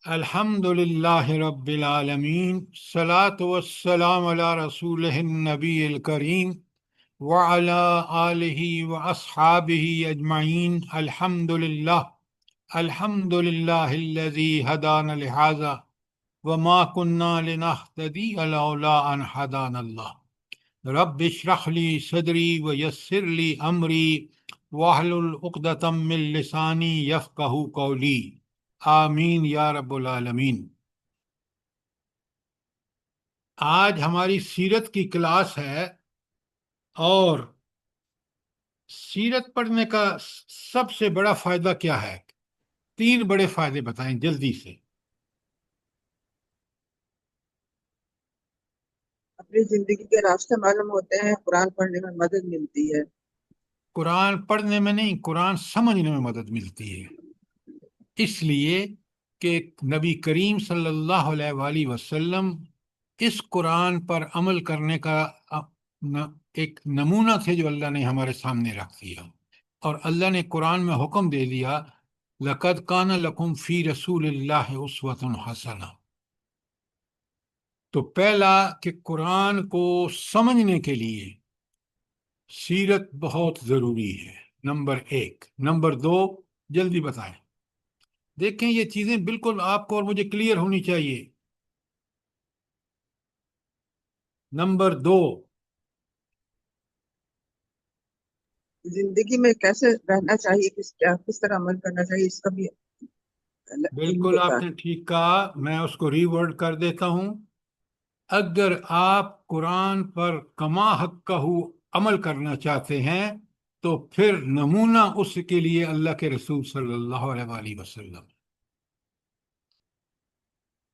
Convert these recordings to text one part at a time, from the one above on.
الحمد للہ رب العالمین، الصلاۃ والسلام علی رسولہ النبی الکریم وعلی آلہ واصحابہ اجمعین۔ الحمد للہ الذی ہدانا لہذا وما کنا لنہتدی لولا ان ہدانا اللہ۔ رب اشرح لی صدری ویسر لی امری واحلل عقدۃ من لسانی یفقہوا قولی، آمین یا رب العالمین۔ آج ہماری سیرت کی کلاس ہے، اور سیرت پڑھنے کا سب سے بڑا فائدہ کیا ہے؟ 3 بڑے فائدے بتائیں جلدی سے۔ اپنی زندگی کے راستے معلوم ہوتے ہیں، قرآن پڑھنے میں مدد ملتی ہے۔ قرآن پڑھنے میں نہیں، قرآن سمجھنے میں مدد ملتی ہے، اس لیے کہ نبی کریم صلی اللہ علیہ وآلہ وسلم اس قرآن پر عمل کرنے کا ایک نمونہ تھے جو اللہ نے ہمارے سامنے رکھ دیا، اور اللہ نے قرآن میں حکم دے دیا لَقَدْ كَانَ لَكُمْ فِي رَسُولِ اللَّهِ أُسْوَةٌ حَسَنَةٌ۔ تو پہلا کہ قرآن کو سمجھنے کے لیے سیرت بہت ضروری ہے، نمبر 1۔ نمبر 2، جلدی بتائیں، دیکھیں یہ چیزیں بالکل آپ کو اور مجھے کلیئر ہونی چاہیے۔ نمبر 2، زندگی میں کیسے رہنا چاہیے، کس طرح عمل کرنا چاہیے، اس کا بھی علم بالکل ہوتا آپ نے ٹھیک کہا، میں اس کو ری ورڈ کر دیتا ہوں۔ اگر آپ قرآن پر کما حقہ عمل کرنا چاہتے ہیں تو پھر نمونہ اس کے لیے اللہ کے رسول صلی اللہ علیہ وآلہ وسلم۔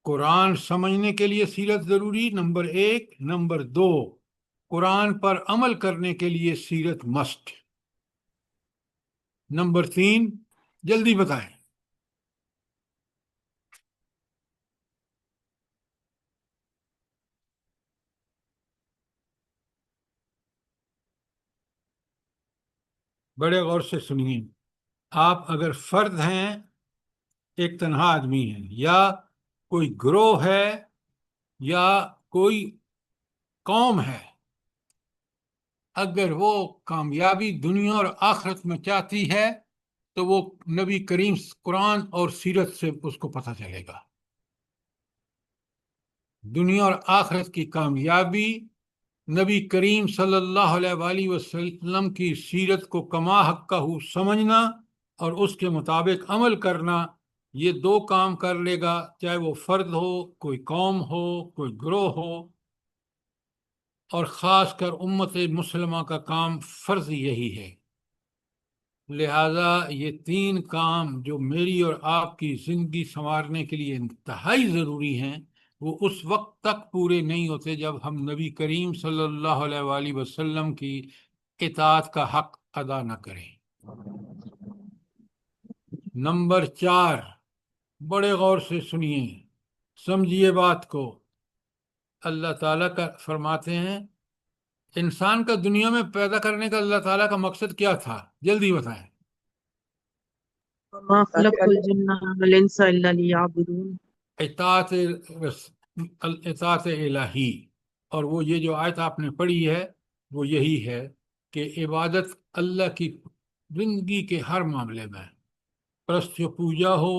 قرآن سمجھنے کے لیے سیرت ضروری، نمبر 1۔ نمبر 2، قرآن پر عمل کرنے کے لیے سیرت مسٹ۔ نمبر 3، جلدی بتائیں۔ بڑے غور سے سنیے، آپ اگر فرد ہیں، ایک تنہا آدمی ہے، یا کوئی گروہ ہے، یا کوئی قوم ہے، اگر وہ کامیابی دنیا اور آخرت میں چاہتی ہے تو وہ نبی کریم قرآن اور سیرت سے اس کو پتہ چلے گا۔ دنیا اور آخرت کی کامیابی نبی کریم صلی اللہ علیہ وآلہ وسلم کی سیرت کو کما حقہ سمجھنا اور اس کے مطابق عمل کرنا، یہ 2 کام کر لے گا، چاہے وہ فرد ہو، کوئی قوم ہو، کوئی گروہ ہو، اور خاص کر امت مسلمہ کا کام فرض یہی ہے۔ لہذا یہ 3 کام جو میری اور آپ کی زندگی سنوارنے کے لیے انتہائی ضروری ہیں، وہ اس وقت تک پورے نہیں ہوتے جب ہم نبی کریم صلی اللہ علیہ وآلہ وسلم کی اطاعت کا حق ادا نہ کریں۔ نمبر 4، بڑے غور سے سنیے، سمجھیے بات کو۔ اللہ تعالیٰ کا فرماتے ہیں انسان کا دنیا میں پیدا کرنے کا اللہ تعالیٰ کا مقصد کیا تھا؟ جلدی بتائیں۔ وما خلقت الجن والانس الا ليعبدون۔ اطاعت الہی، اور وہ یہ جو آیت آپ نے پڑھی ہے وہ یہی ہے کہ عبادت اللہ کی زندگی کے ہر معاملے میں، پرست و پوجا ہو،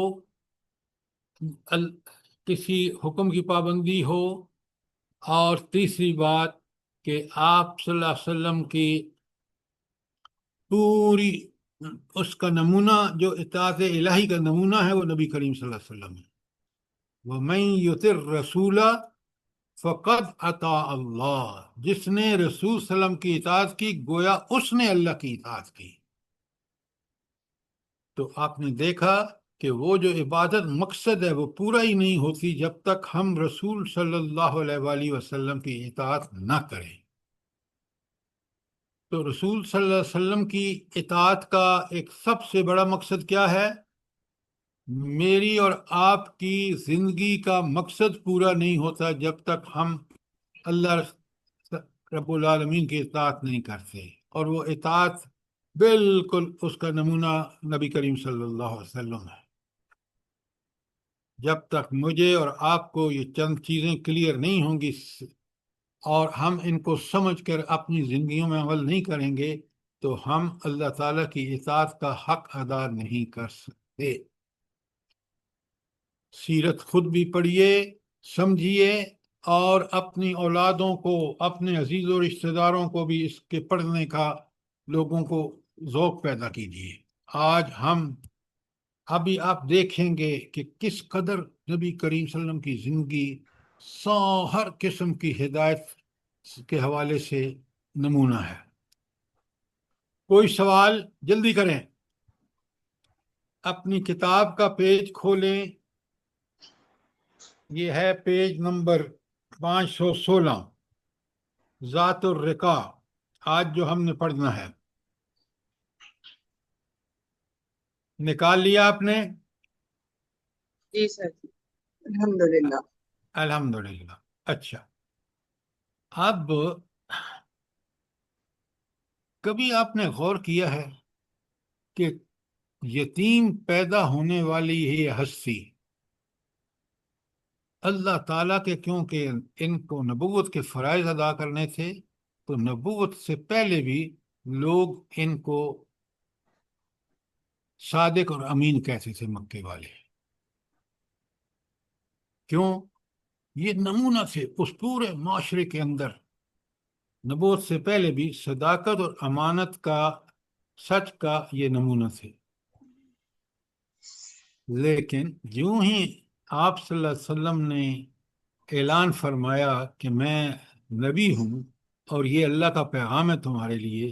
کسی حکم کی پابندی ہو، اور تیسری بات کہ آپ صلی اللہ علیہ وسلم کی پوری اس کا نمونہ جو اطاعت الہی کا نمونہ ہے وہ نبی کریم صلی اللہ علیہ وسلم ہے۔ وَمَن يُطِعِ الرَّسُولَ فَقَدْ أَطَاعَ اللَّهَ، جس نے رسول صلی اللہ علیہ وسلم کی اطاعت کی گویا اس نے اللہ کی اطاعت کی۔ تو آپ نے دیکھا کہ وہ جو عبادت مقصد ہے وہ پورا ہی نہیں ہوتی جب تک ہم رسول صلی اللہ علیہ وآلہ وسلم کی اطاعت نہ کریں۔ تو رسول صلی اللہ علیہ وسلم کی اطاعت کا ایک سب سے بڑا مقصد کیا ہے؟ میری اور آپ کی زندگی کا مقصد پورا نہیں ہوتا جب تک ہم اللہ رب العالمین کی اطاعت نہیں کرتے، اور وہ اطاعت بالکل اس کا نمونہ نبی کریم صلی اللہ علیہ وسلم ہے۔ جب تک مجھے اور آپ کو یہ چند چیزیں کلیئر نہیں ہوں گی اور ہم ان کو سمجھ کر اپنی زندگیوں میں عمل نہیں کریں گے تو ہم اللہ تعالیٰ کی اطاعت کا حق ادا نہیں کر سکتے۔ سیرت خود بھی پڑھیے، سمجھیے، اور اپنی اولادوں کو، اپنے عزیز و رشتہ داروں کو بھی اس کے پڑھنے کا لوگوں کو ذوق پیدا کیجیے۔ آج ابھی آپ دیکھیں گے کہ کس قدر نبی کریم صلی اللہ علیہ وسلم کی زندگی ہر قسم کی ہدایت کے حوالے سے نمونہ ہے۔ کوئی سوال جلدی کریں، اپنی کتاب کا پیج کھولیں، یہ ہے پیج نمبر 516، ذات الرقا، آج جو ہم نے پڑھنا ہے۔ نکال لیا آپ نے؟ جی سر۔ الحمدللہ۔ الحمدللہ۔ اچھا، اب کبھی آپ نے غور کیا ہے کہ یتیم پیدا ہونے والی یہ ہستی اللہ تعالیٰ کے، کیونکہ ان کو نبوت کے فرائض ادا کرنے تھے تو نبوت سے پہلے بھی لوگ ان کو صادق اور امین کہتے تھے مکے والے۔ کیوں؟ یہ نمونہ تھے اس پورے معاشرے کے اندر، نبوت سے پہلے بھی صداقت اور امانت کا، سچ کا یہ نمونہ تھے۔ لیکن یوں ہی آپ صلی اللہ علیہ وسلم نے اعلان فرمایا کہ میں نبی ہوں اور یہ اللہ کا پیغام ہے تمہارے لیے،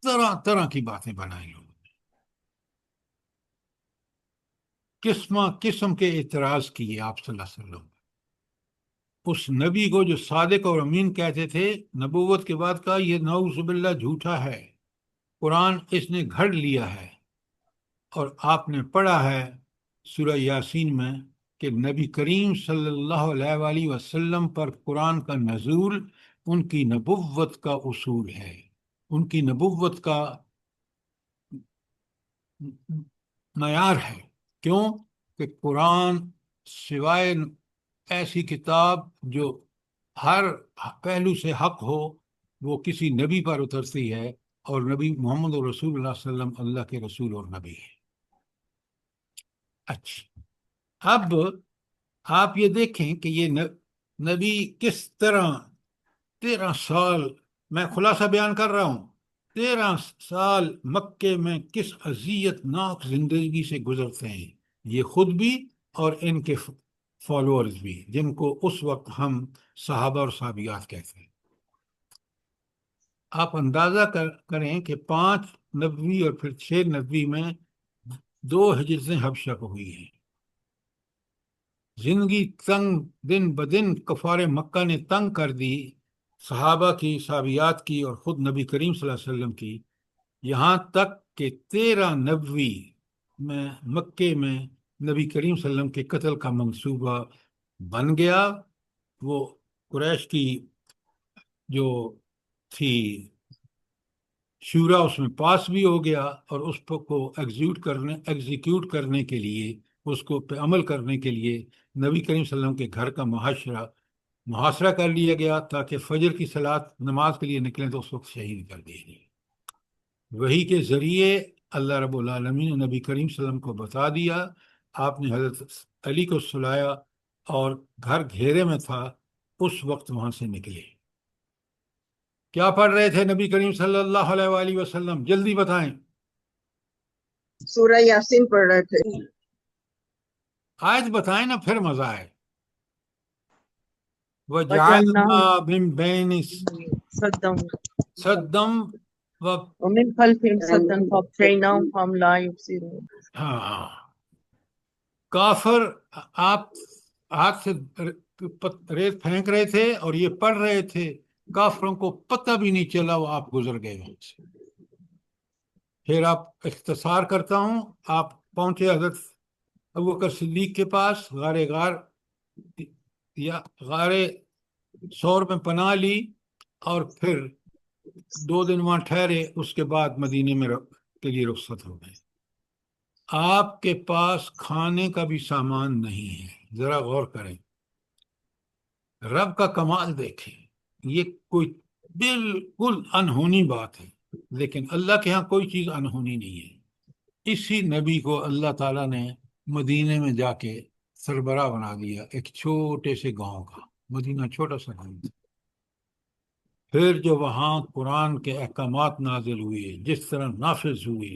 طرح طرح کی باتیں بنائی لوگوں نے، قسم کے اعتراض کیے آپ صلی اللہ علیہ وسلم۔ اس نبی کو جو صادق اور امین کہتے تھے، نبوت کے بعد کہا یہ نعوذ باللہ جھوٹا ہے، قرآن اس نے گھڑ لیا ہے۔ اور آپ نے پڑھا ہے سورہ یاسین میں کہ نبی کریم صلی اللہ علیہ وآلہ وسلم پر قرآن کا نزول ان کی نبوت کا اصول ہے، ان کی نبوت کا معیار ہے۔ کیوں کہ قرآن سوائے ایسی کتاب جو ہر پہلو سے حق ہو وہ کسی نبی پر اترتی ہے، اور نبی محمد رسول اللہ صلی اللہ علیہ وسلم اللہ کے رسول اور نبی ہے۔ اچھا، اب آپ یہ دیکھیں کہ یہ نبی کس طرح 13 سال، میں خلاصہ بیان کر رہا ہوں، 13 سال مکے میں کس اذیت ناک زندگی سے گزرتے ہیں، یہ خود بھی اور ان کے فالوورز بھی، جن کو اس وقت ہم صحابہ اور صحابیات کہتے ہیں۔ آپ اندازہ کریں کہ 5 نبوی اور پھر 6 نبوی میں 2 ہجرتیں حبشہ کو ہوئی ہیں۔ زندگی تنگ، دن بدن کفار مکہ نے تنگ کر دی صحابہ کی، صحابیات کی، اور خود نبی کریم صلی اللہ علیہ وسلم کی، یہاں تک کہ 13 نبوی میں مکے میں نبی کریم صلی اللہ علیہ وسلم کے قتل کا منصوبہ بن گیا۔ وہ قریش کی جو تھی شورا اس میں پاس بھی ہو گیا، اور اس کو ایگزیکیوٹ کرنے کے لیے، اس کو پہ عمل کرنے کے لیے نبی کریم صلی اللہ علیہ وسلم کے گھر کا محاصرہ کر لیا گیا تاکہ فجر کی نماز کے لیے نکلیں تو اس وقت شہید کر دیے گئے۔ وحی کے ذریعے اللہ رب العالمین نے نبی کریم صلی اللہ علیہ وسلم کو بتا دیا، آپ نے حضرت علی کو سلایا اور گھر گھیرے میں تھا، اس وقت وہاں سے نکلے۔ کیا پڑھ رہے تھے نبی کریم صلی اللہ علیہ وآلہ وسلم؟ جلدی بتائیں۔ سورہ یاسین پڑھ رہے تھے۔ آج بتائیں نا، پھر مزہ آئے۔ وَجَعَلْنَا مِن بَيْنِ صَدًّا ومن خلفهم سدا فأغشيناهم فهم لا يبصرون۔ ہاں، کافر آپ ہاتھ سے ریت پھینک رہے تھے اور یہ پڑھ رہے تھے، کافروں کو پتہ بھی نہیں چلا وہ آپ گزر گئے وہاں سے۔ پھر آپ اختصار کرتا ہوں، آپ پہنچے حضرت ابوبکر صدیق کے پاس، غار ثور میں پناہ لی، اور پھر 2 دن وہاں ٹھہرے، اس کے بعد مدینے میں کے لیے رخصت ہو گئے۔ آپ کے پاس کھانے کا بھی سامان نہیں ہے، ذرا غور کریں، رب کا کمال دیکھیں، یہ کوئی بالکل انہونی بات ہے، لیکن اللہ کے ہاں کوئی چیز انہونی نہیں ہے۔ اسی نبی کو اللہ تعالیٰ نے مدینے میں جا کے سربراہ بنا دیا، ایک چھوٹے سے گاؤں کا، مدینہ چھوٹا سا گاؤں تھا۔ پھر جو وہاں قرآن کے احکامات نازل ہوئے، جس طرح نافذ ہوئے،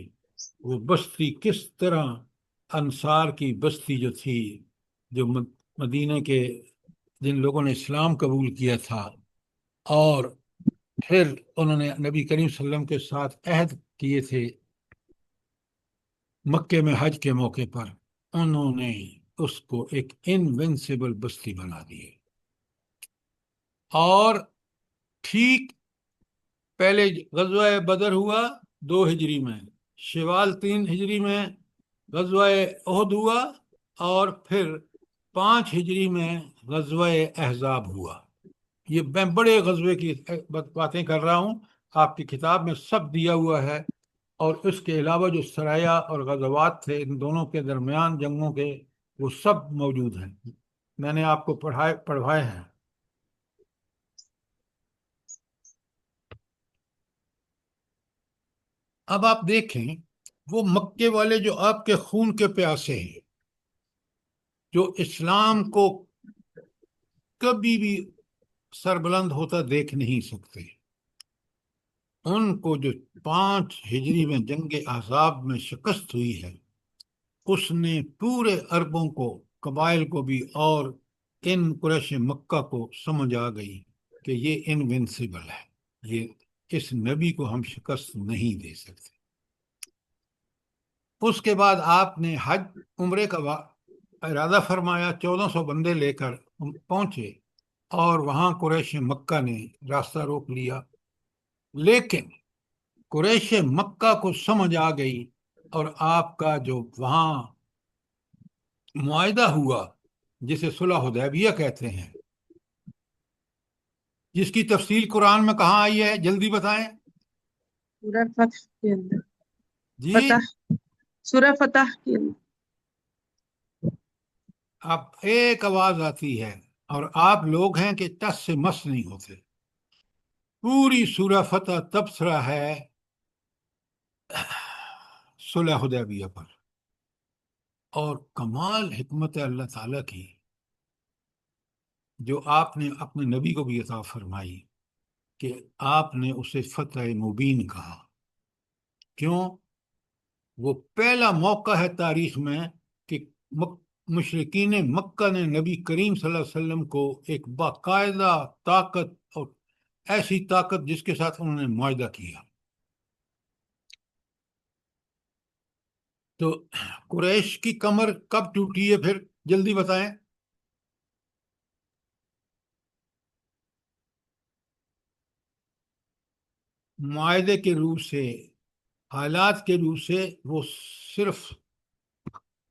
وہ بستی کس طرح، انصار کی بستی جو تھی، جو مدینہ کے جن لوگوں نے اسلام قبول کیا تھا، اور پھر انہوں نے نبی کریم صلی اللہ علیہ وسلم کے ساتھ عہد کیے تھے مکے میں حج کے موقع پر، انہوں نے اس کو ایک انوینسیبل بستی بنا دی ہے۔ اور ٹھیک پہلے غزوہ بدر ہوا 2 ہجری میں، شوال 3 ہجری میں غزوہ احد ہوا، اور پھر 5 ہجری میں غزوہ احزاب ہوا۔ یہ میں بڑے غزوے کی باتیں کر رہا ہوں، آپ کی کتاب میں سب دیا ہوا ہے، اور اس کے علاوہ جو سرایہ اور غزوات تھے ان دونوں کے درمیان جنگوں کے، وہ سب موجود ہیں، میں نے آپ کو پڑھوائے ہیں۔ اب آپ دیکھیں، وہ مکے والے جو آپ کے خون کے پیاسے ہیں، جو اسلام کو کبھی بھی سربلند ہوتا دیکھ نہیں سکتے، ان کو جو 5 ہجری میں جنگ احزاب میں شکست ہوئی ہے، اس نے پورے عربوں کو، قبائل کو بھی، اور ان قریش مکہ کو سمجھ آ گئی کہ یہ انوینسیبل ہے، یہ اس نبی کو ہم شکست نہیں دے سکتے۔ اس کے بعد آپ نے حج عمرے کا ارادہ فرمایا، 1400 بندے لے کر پہنچے، اور وہاں قریش مکہ نے راستہ روک لیا، لیکن قریش مکہ کو سمجھ آ گئی، اور آپ کا جو وہاں معاہدہ ہوا، جسے صلح حدیبیہ کہتے ہیں، جس کی تفصیل قرآن میں کہاں آئی ہے، جلدی بتائیں سورہ فتح کے اندر، جی۔ فتح، سورہ فتح کے اندر۔ اب ایک آواز آتی ہے، اور آپ لوگ ہیں کہ ٹس سے مس نہیں ہوتے۔ پوری سورہ فتح تبصرہ ہے صلح حدیبیہ پر، اور کمال حکمت اللہ تعالیٰ کی، جو آپ نے اپنے نبی کو بھی عطا فرمائی، کہ آپ نے اسے فتح مبین کہا۔ کیوں؟ وہ پہلا موقع ہے تاریخ میں کہ مشرکین مکہ نے نبی کریم صلی اللہ علیہ وسلم کو ایک باقاعدہ طاقت، اور ایسی طاقت جس کے ساتھ انہوں نے معاہدہ کیا۔ تو قریش کی کمر کب ٹوٹی ہے پھر، جلدی بتائیں۔ معاہدے کے روح سے، حالات کے روح سے، وہ صرف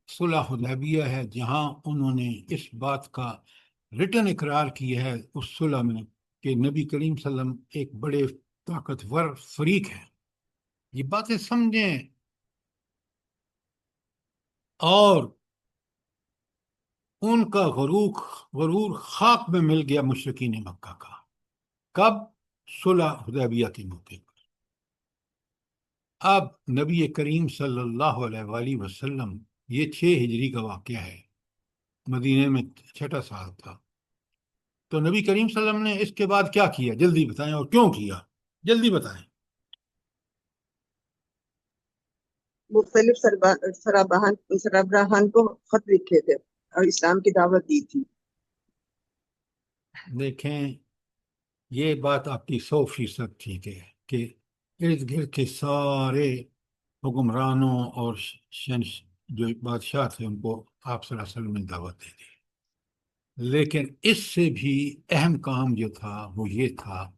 صلح حدیبیہ ہے جہاں انہوں نے اس بات کا رٹن اقرار کیا ہے اس صلح میں کہ نبی کریم صلی اللہ علیہ وسلم ایک بڑے طاقتور فریق ہے۔ یہ باتیں سمجھیں، اور ان کا غرور خاک میں مل گیا مشرکین مکہ کا۔ کب؟ صلح حدیبیہ کے موقع پر۔ اب نبی کریم صلی اللہ علیہ وآلہ وسلم، یہ 6 ہجری کا واقعہ ہے، مدینے میں 6واں سال تھا، تو نبی کریم صلی اللہ علیہ وسلم نے اس کے بعد کیا کیا، جلدی بتائیں، اور کیوں کیا، جلدی بتائیں۔ مختلف سربراہان کو خط لکھے تھے اور اسلام کی دعوت دی تھی۔ دیکھیں، یہ بات آپ کی 100% ٹھیک ہے کہ ارد گرد کے سارے حکمرانوں اور جو بادشاہ تھے ان کو آپ صلی اللہ علیہ وسلم نے دعوت دے دی، لیکن اس سے بھی اہم کام جو تھا وہ یہ تھا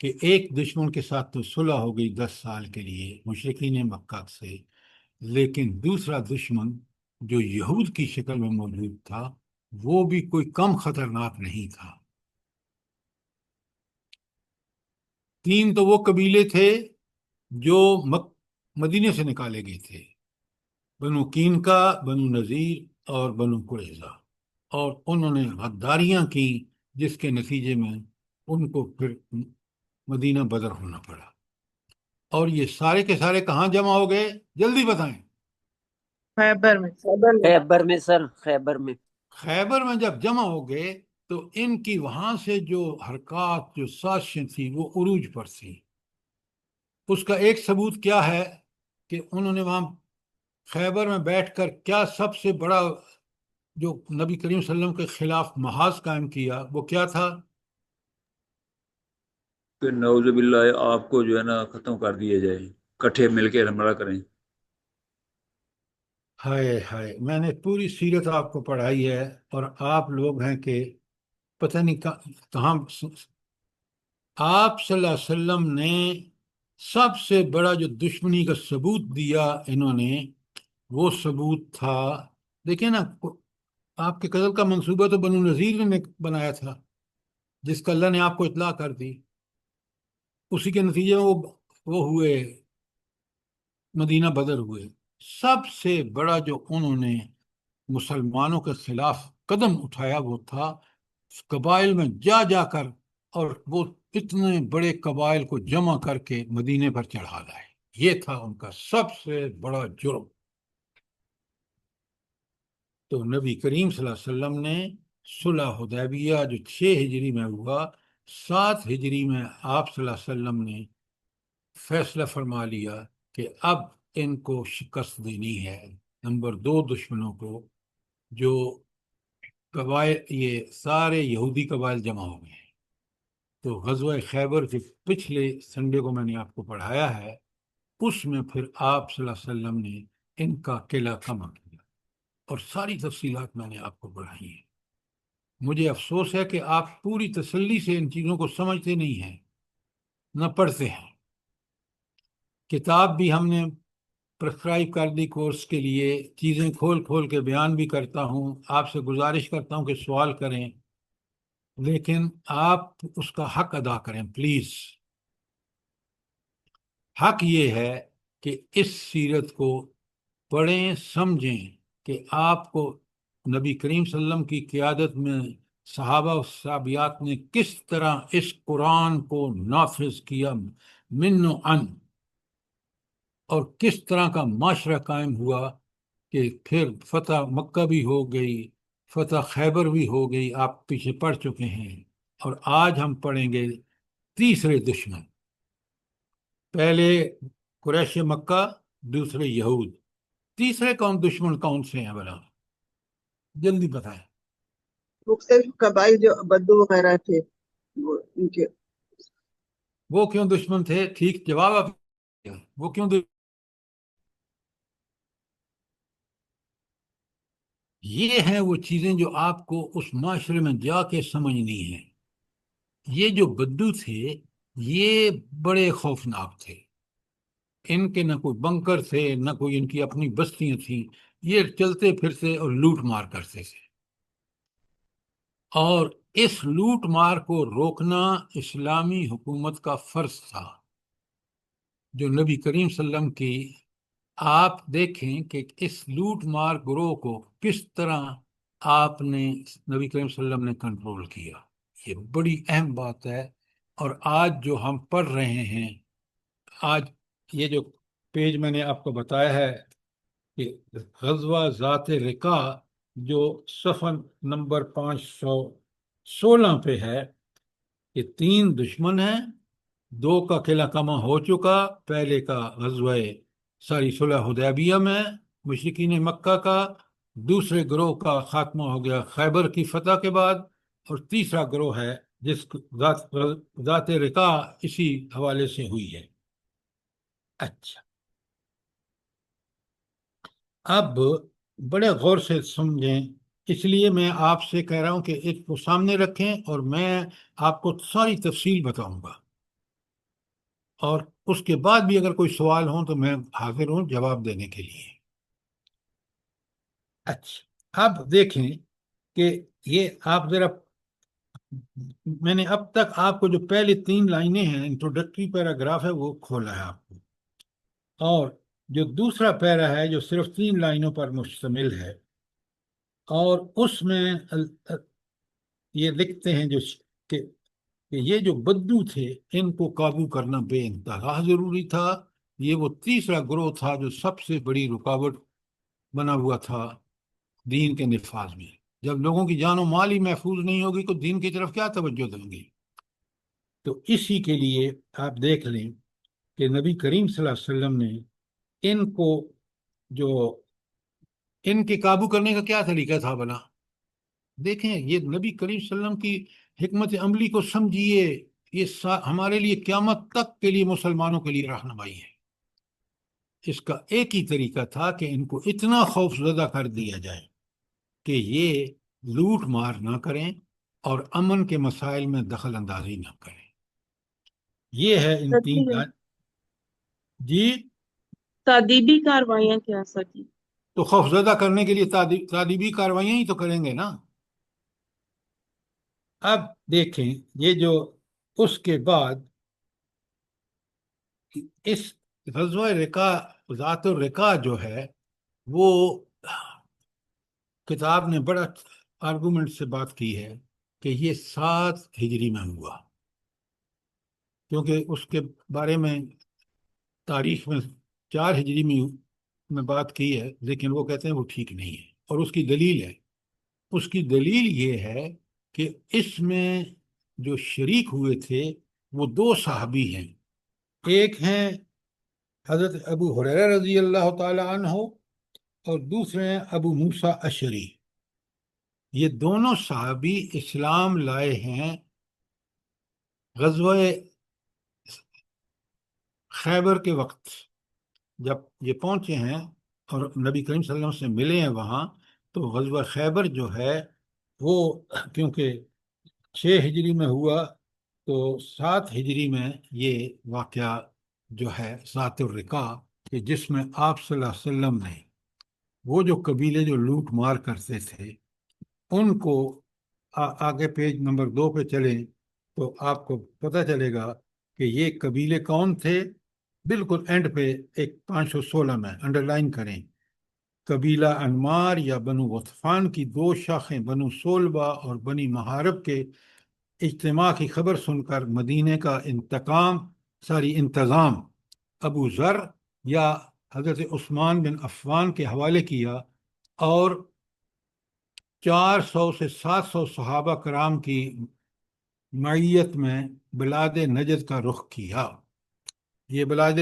کہ ایک دشمن کے ساتھ تو صلح ہو گئی 10 سال کے لیے مشرکین مکہ سے، لیکن دوسرا دشمن جو یہود کی شکل میں موجود تھا، وہ بھی کوئی کم خطرناک نہیں تھا۔ 3 تو وہ قبیلے تھے جو مدینے سے نکالے گئے تھے، بنو کینکا، بنو نذیر اور بنو قریظہ، اور انہوں نے غداریاں کی جس کے نتیجے میں ان کو پھر مدینہ بدر ہونا پڑا۔ اور یہ سارے کے سارے کہاں جمع ہو گئے؟ جلدی بتائیں۔ خیبر میں۔ خیبر میں سر، خیبر میں۔ خیبر میں جب جمع ہو گئے تو ان کی وہاں سے جو حرکات، جو سازشیں تھیں، وہ عروج پر تھیں۔ اس کا ایک ثبوت کیا ہے کہ انہوں نے وہاں خیبر میں بیٹھ کر کیا سب سے بڑا جو نبی کریم صلی اللہ علیہ وسلم کے خلاف محاذ قائم کیا، وہ کیا تھا؟ کہ نعوذ باللہ آپ کو جو ہے نا ختم کر دیا جائے، کٹھے مل کے حملہ کریں۔ ہائے ہائے، میں نے پوری سیرت آپ کو پڑھائی ہے اور آپ لوگ ہیں کہ پتہ نہیں کہاں۔ آپ صلی اللہ علیہ وسلم نے سب سے بڑا جو دشمنی کا ثبوت دیا انہوں نے، وہ ثبوت تھا، دیکھیں نا، آپ کے قتل کا منصوبہ تو بنو نذیر نے بنایا تھا، جس کا اللہ نے آپ کو اطلاع کر دی۔ اسی کے نتیجے میں وہ ہوئے، مدینہ بدر ہوئے۔ سب سے بڑا جو انہوں نے مسلمانوں کے خلاف قدم اٹھایا وہ تھا قبائل میں جا جا کر، اور وہ اتنے بڑے قبائل کو جمع کر کے مدینے پر چڑھا لائے۔ یہ تھا ان کا سب سے بڑا جرم۔ تو نبی کریم صلی اللہ علیہ وسلم نے صلح حدیبیہ جو 6 ہجری میں ہوا، 7 ہجری میں آپ صلی اللہ علیہ وسلم نے فیصلہ فرما لیا کہ اب ان کو شکست دینی ہے، نمبر 2 دشمنوں کو، جو قبائل، یہ سارے یہودی قبائل جمع ہو گئے ہیں۔ تو غزوہ خیبر کے پچھلے سنڈے کو میں نے آپ کو پڑھایا ہے، اس میں پھر آپ صلی اللہ علیہ وسلم نے ان کا قلعہ کما کیا، اور ساری تفصیلات میں نے آپ کو پڑھائی ہیں۔ مجھے افسوس ہے کہ آپ پوری تسلی سے ان چیزوں کو سمجھتے نہیں ہیں، نہ پڑھتے ہیں۔ کتاب بھی ہم نے پرسکرائب کر دی کورس کے لیے، چیزیں کھول کھول کے بیان بھی کرتا ہوں، آپ سے گزارش کرتا ہوں کہ سوال کریں، لیکن آپ اس کا حق ادا کریں پلیز۔ حق یہ ہے کہ اس سیرت کو پڑھیں، سمجھیں کہ آپ کو نبی کریم صلی اللہ علیہ وسلم کی قیادت میں صحابہ و صحابیات نے کس طرح اس قرآن کو نافذ کیا من و عن، اور کس طرح کا معاشرہ قائم ہوا کہ پھر فتح مکہ بھی ہو گئی، فتح خیبر بھی ہو گئی، آپ پیچھے پڑھ چکے ہیں۔ اور آج ہم پڑھیں گے تیسرے دشمن، پہلے قریش مکہ، دوسرے یہود، تیسرے دشمن کون سے ہیں بلا؟ جلدی بتائیں۔ مختلف قبائل جو بدو وغیرہ تھے، وہ ان کے وہ کیوں دشمن تھے؟ ٹھیک جواب آپ، وہ کیوں یہ ہیں وہ چیزیں جو آپ کو اس معاشرے میں جا کے سمجھنی ہیں۔ یہ جو بدو تھے یہ بڑے خوفناک تھے، ان کے نہ کوئی بنکر تھے، نہ کوئی ان کی اپنی بستیاں تھیں، یہ چلتے پھرتے اور لوٹ مار کرتے تھے، اور اس لوٹ مار کو روکنا اسلامی حکومت کا فرض تھا، جو نبی کریم صلی اللہ علیہ وسلم کی۔ آپ دیکھیں کہ اس لوٹ مار گروہ کو کس طرح آپ نے، نبی کریم صلی اللہ علیہ وسلم نے کنٹرول کیا، یہ بڑی اہم بات ہے۔ اور آج جو ہم پڑھ رہے ہیں، آج یہ جو پیج میں نے آپ کو بتایا ہے کہ غزوہ ذات رقاع جو صفحہ نمبر 516 پہ ہے، یہ 3 دشمن ہیں، 2 کا قلعہ کما ہو چکا، پہلے کا غزوہ صلح حدیبیہ میں مشرکین مکہ کا، دوسرے گروہ کا خاتمہ ہو گیا خیبر کی فتح کے بعد، اور تیسرا گروہ ہے جس ذات رقاع اسی حوالے سے ہوئی ہے۔ اچھا، اب بڑے غور سے سمجھیں، اس لیے میں آپ سے کہہ رہا ہوں کہ اس کو سامنے رکھیں اور میں آپ کو ساری تفصیل بتاؤں گا، اور اس کے بعد بھی اگر کوئی سوال ہوں تو میں حاضر ہوں جواب دینے کے لیے۔ اچھا، اب دیکھیں کہ یہ آپ ذرا، میں نے اب تک آپ کو جو پہلی 3 لائنیں ہیں، انٹروڈکٹری پیراگراف ہے، وہ کھولا ہے آپ کو، اور جو دوسرا پیرا ہے جو صرف 3 لائنوں پر مشتمل ہے، اور اس میں یہ لکھتے ہیں کہ یہ جو بدو تھے ان کو قابو کرنا بے انتہا ضروری تھا۔ یہ وہ تیسرا گروہ تھا جو سب سے بڑی رکاوٹ بنا ہوا تھا دین کے نفاذ میں۔ جب لوگوں کی جان و مال ہی محفوظ نہیں ہوگی تو دین کی طرف کیا توجہ دیں گے؟ تو اسی کے لیے آپ دیکھ لیں کہ نبی کریم صلی اللہ علیہ وسلم نے ان کو جو ان کے قابو کرنے کا کیا طریقہ تھا بنا؟ دیکھیں، یہ نبی کریم صلی اللہ علیہ وسلم کی حکمت عملی کو سمجھیے، یہ ہمارے لیے قیامت تک کے لیے مسلمانوں کے لیے رہنمائی ہے۔ اس کا ایک ہی طریقہ تھا کہ ان کو اتنا خوف زدہ کر دیا جائے کہ یہ لوٹ مار نہ کریں اور امن کے مسائل میں دخل اندازی نہ کریں۔ یہ ہے ان 3 جی۔ تعدیبی کارروائیاں کیا سر کی؟ تو خوف زدہ کرنے کے لیے تعدیبی کارروائیاں ہی تو کریں گے نا۔ اب دیکھیں، یہ جو اس کے بعد اس غزوہ رقا، ذات الرقا جو ہے، وہ کتاب نے بڑا آرگومنٹ سے بات کی ہے کہ یہ 7 ہجری میں ہوا، کیونکہ اس کے بارے میں تاریخ میں 4 ہجری میں بات کی ہے، لیکن وہ کہتے ہیں وہ ٹھیک نہیں ہے، اور اس کی دلیل ہے۔ اس کی دلیل یہ ہے کہ اس میں جو شریک ہوئے تھے وہ 2 صحابی ہیں، ایک ہیں حضرت ابو ہریرہ رضی اللہ تعالی عنہ اور دوسرے ہیں ابو موسیٰ اشعری۔ یہ دونوں صحابی اسلام لائے ہیں غزوہ خیبر کے وقت۔ جب یہ پہنچے ہیں اور نبی کریم صلی اللہ علیہ وسلم سے ملے ہیں وہاں، تو غزوہ خیبر جو ہے وہ کیونکہ 6 ہجری میں ہوا، تو 7 ہجری میں یہ واقعہ جو ہے ذات الرقا، کہ جس میں آپ صلی اللہ علیہ وسلم نے وہ جو قبیلے جو لوٹ مار کرتے تھے ان کو آگے پیج نمبر 2 پہ چلیں تو آپ کو پتہ چلے گا کہ یہ قبیلے کون تھے۔ بالکل اینڈ پہ ایک 516 میں انڈر لائن کریں، قبیلہ انمار یا بنو غطفان کی 2 شاخیں بنو سولبہ اور بنی محارب کے اجتماع کی خبر سن کر مدینے کا انتظام ابو ذر یا حضرت عثمان بن عفان کے حوالے کیا، اور 400 سے 700 صحابہ کرام کی معیت میں بلاد نجد کا رخ کیا۔ یہ بلاد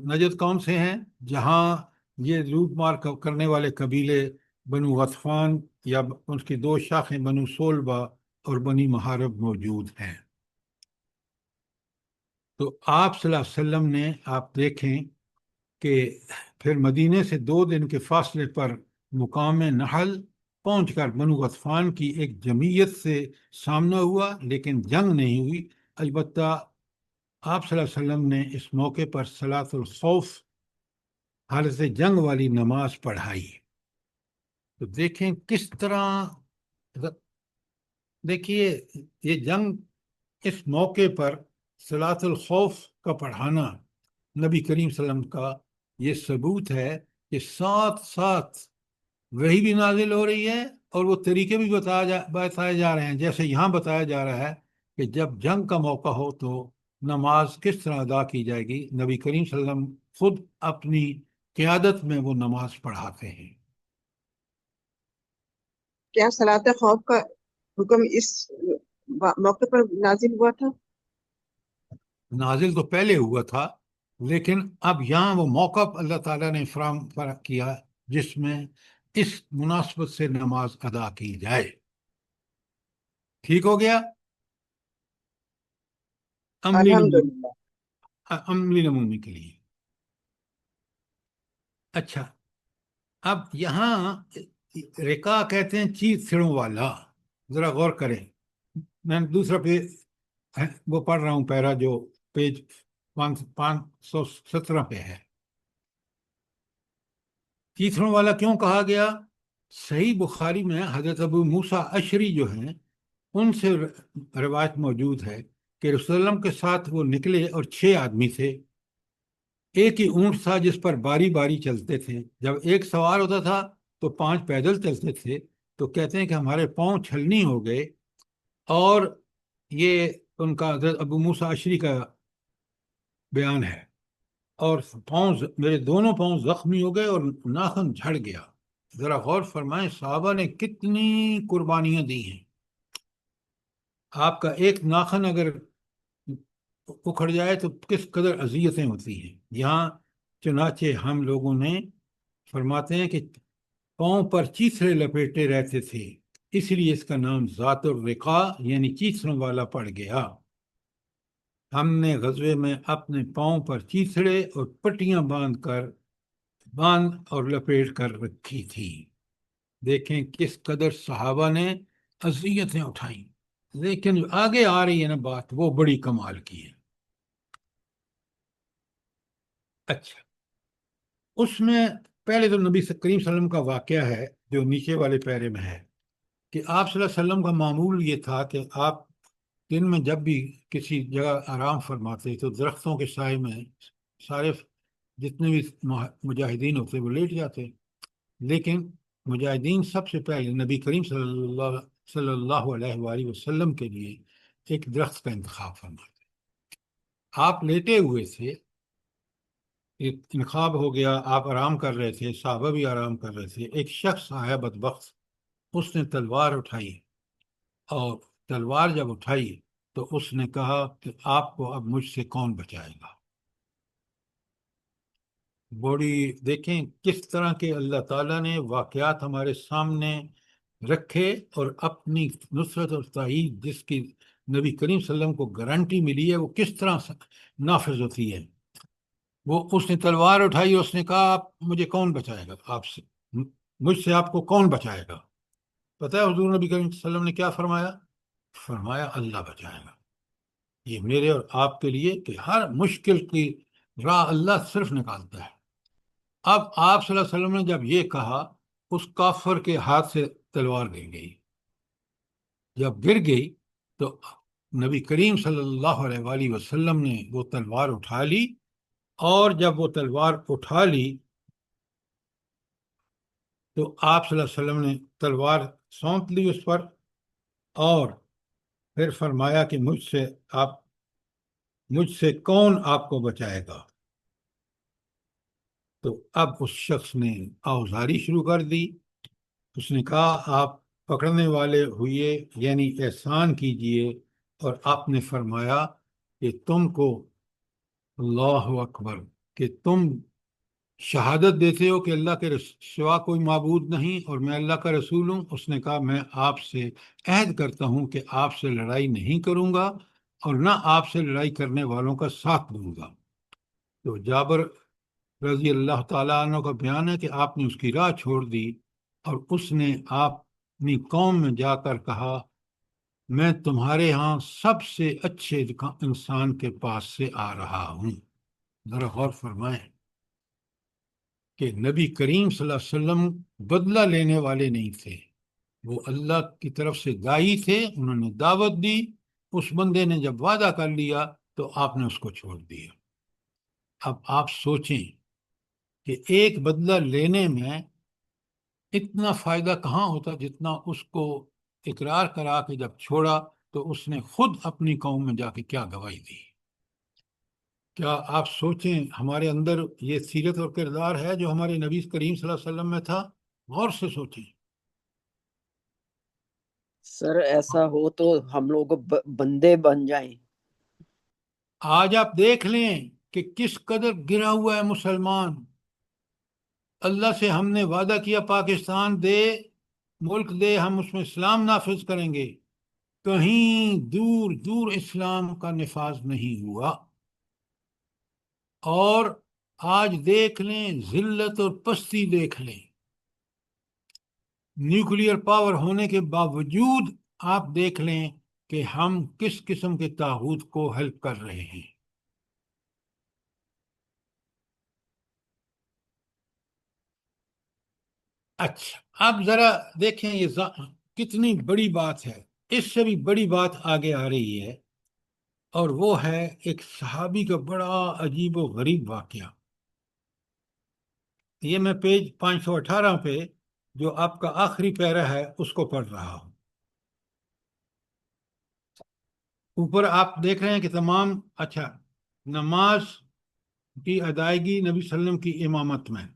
نجد کون سے ہیں؟ جہاں یہ لوٹ مار کرنے والے قبیلے بنو غطفان یا اس کی 2 شاخیں بنو سولبہ اور بنی محارب موجود ہیں۔ تو آپ صلی اللہ علیہ وسلم نے، آپ دیکھیں کہ پھر مدینے سے 2 دن کے فاصلے پر مقام نحل پہنچ کر بنو غطفان کی ایک جمعیت سے سامنا ہوا، لیکن جنگ نہیں ہوئی۔ البتہ آپ صلی اللہ علیہ وسلم نے اس موقع پر صلاۃ الخوف، حالت جنگ والی نماز پڑھائی۔ تو دیکھیں کس طرح، دیکھیے یہ جنگ، اس موقع پر صلاۃ الخوف کا پڑھانا نبی کریم صلی اللہ علیہ وسلم کا یہ ثبوت ہے کہ ساتھ ساتھ وحی بھی نازل ہو رہی ہے اور وہ طریقے بھی بتائے جا رہے ہیں، جیسے یہاں بتایا جا رہا ہے کہ جب جنگ کا موقع ہو تو نماز کس طرح ادا کی جائے گی۔ نبی کریم صلی اللہ علیہ وسلم خود اپنی قیادت میں وہ نماز پڑھاتے ہیں۔ کیا صلاۃ خوف کا حکم اس موقع پر نازل ہوا تھا؟ نازل تو پہلے ہوا تھا، لیکن اب یہاں وہ موقع اللہ تعالیٰ نے فراہم کیا جس میں اس مناسبت سے نماز ادا کی جائے۔ ٹھیک ہو گیا؟ الحمدللہ۔ عملی نمونے کے لیے۔ اچھا، اب یہاں رقا کہتے ہیں چیز چھڑوں والا، ذرا غور کریں۔ میں دوسرا وہ پڑھ رہا ہوں پیرا جو پیج 517 پہ ہے۔ چیتھڑوں والا کیوں کہا گیا؟ صحیح بخاری میں حضرت ابو موسیٰ اشعری جو ہیں ان سے روایت موجود ہے کہ رسول اللہ کے ساتھ وہ نکلے اور 6 آدمی تھے، ایک ہی اونٹ تھا جس پر باری باری چلتے تھے. جب ایک سوار ہوتا تھا تو 5 پیدل چلتے تھے. تو کہتے ہیں کہ ہمارے پاؤں چھلنی ہو گئے. اور یہ ان کا حضرت ابو موسیٰ اشعری کا بیان ہے. اور میرے دونوں پاؤں زخمی ہو گئے اور ناخن جھڑ گیا. ذرا غور فرمائیں صحابہ نے کتنی قربانیاں دی ہیں. آپ کا ایک ناخن اگر اکھڑ جائے تو کس قدر اذیتیں ہوتی ہیں. یہاں چنانچہ ہم لوگوں نے فرماتے ہیں کہ پاؤں پر چیتھڑے لپیٹے رہتے تھے، اس لیے اس کا نام ذات الرقاء یعنی چیتھڑوں والا پڑ گیا. ہم نے غزوے میں اپنے پاؤں پر چیتھڑے اور پٹیاں باندھ اور لپیٹ کر رکھی تھی. دیکھیں کس قدر صحابہ نے اذیتیں اٹھائیں. لیکن جو آگے آ رہی ہے نا بات، وہ بڑی کمال کی ہے. اچھا، اس میں پہلے تو نبی کریم صلی اللہ علیہ وسلم کا واقعہ ہے جو نیچے والے پیرے میں ہے کہ آپ صلی اللہ علیہ وسلم کا معمول یہ تھا کہ آپ دن میں جب بھی کسی جگہ آرام فرماتے تو درختوں کے سائے میں سارے جتنے بھی مجاہدین ہوتے وہ لیٹ جاتے. لیکن مجاہدین سب سے پہلے نبی کریم صلی اللہ علیہ وآلہ وسلم کے لیے ایک درخت کا انتخاب فرماتے. آپ لیٹے ہوئے تھے، ایک انتخاب ہو گیا، آپ آرام کر رہے تھے، صحابہ بھی آرام کر رہے تھے. ایک شخص آیا بدبخت، اس نے تلوار اٹھائی، اور تلوار جب اٹھائی تو اس نے کہا کہ آپ کو اب مجھ سے کون بچائے گا. بڑی دیکھیں کس طرح کے اللہ تعالیٰ نے واقعات ہمارے سامنے رکھے، اور اپنی نصرت اور تائید جس کی نبی کریم صلی اللہ علیہ وسلم کو گارنٹی ملی ہے وہ کس طرح نافذ ہوتی ہے. اس نے تلوار اٹھائی، اس نے کہا آپ مجھے کون بچائے گا آپ سے، مجھ سے آپ کو کون بچائے گا. پتہ ہے حضور نبی کریم صلی اللہ علیہ وسلم نے کیا فرمایا؟ فرمایا اللہ بچائے گا. یہ میرے اور آپ کے لیے کہ ہر مشکل کی راہ اللہ صرف نکالتا ہے. اب آپ صلی اللہ علیہ وسلم نے جب یہ کہا، اس کافر کے ہاتھ سے تلوار گر گئی. جب گر گئی تو نبی کریم صلی اللہ علیہ وآلہ وسلم نے وہ تلوار اٹھا لی، اور جب وہ تلوار اٹھا لی تو آپ صلی اللہ علیہ وسلم نے تلوار سونپ لی اس پر، اور پھر فرمایا کہ مجھ سے کون آپ کو بچائے گا. تو اب اس شخص نے آوزاری شروع کر دی. اس نے کہا آپ پکڑنے والے ہوئے یعنی احسان کیجئے، اور آپ نے فرمایا کہ تم کو اللہ اکبر، کہ تم شہادت دیتے ہو کہ اللہ کے سوا کوئی معبود نہیں اور میں اللہ کا رسول ہوں. اس نے کہا میں آپ سے عہد کرتا ہوں کہ آپ سے لڑائی نہیں کروں گا اور نہ آپ سے لڑائی کرنے والوں کا ساتھ دوں گا. تو جابر رضی اللہ تعالیٰ عنہ کا بیان ہے کہ آپ نے اس کی راہ چھوڑ دی، اور اس نے اپنی قوم میں جا کر کہا میں تمہارے ہاں سب سے اچھے انسان کے پاس سے آ رہا ہوں. ذرا غور فرمائیں کہ نبی کریم صلی اللہ علیہ وسلم بدلہ لینے والے نہیں تھے، وہ اللہ کی طرف سے داعی تھے. انہوں نے دعوت دی، اس بندے نے جب وعدہ کر لیا تو آپ نے اس کو چھوڑ دیا. اب آپ سوچیں کہ ایک بدلہ لینے میں اتنا فائدہ کہاں ہوتا جتنا اس کو اقرار کرا کے جب چھوڑا تو اس نے خود اپنی قوم میں جا کے کیا گواہی دی. کیا آپ سوچیں ہمارے اندر یہ سیرت اور کردار ہے جو ہمارے نبی کریم صلی اللہ علیہ وسلم میں تھا؟ غور سے سوچیں. سر ایسا ہو تو ہم لوگ بندے بن جائیں. آج آپ دیکھ لیں کہ کس قدر گرا ہوا ہے مسلمان. اللہ سے ہم نے وعدہ کیا پاکستان دے، ملک دے، ہم اس میں اسلام نافذ کریں گے. کہیں دور دور اسلام کا نفاذ نہیں ہوا. اور آج دیکھ لیں ذلت اور پستی دیکھ لیں. نیوکلیئر پاور ہونے کے باوجود آپ دیکھ لیں کہ ہم کس قسم کے طاغوت کو ہیلپ کر رہے ہیں. اچھا اب ذرا دیکھیں یہ کتنی بڑی بات ہے. اس سے بھی بڑی بات آگے آ رہی ہے، اور وہ ہے ایک صحابی کا بڑا عجیب و غریب واقعہ. یہ میں پیج 518 پہ جو آپ کا آخری پیرا ہے اس کو پڑھ رہا ہوں. اوپر آپ دیکھ رہے ہیں کہ تمام اچھا نماز کی ادائیگی نبی صلی اللہ علیہ وسلم کی امامت میں،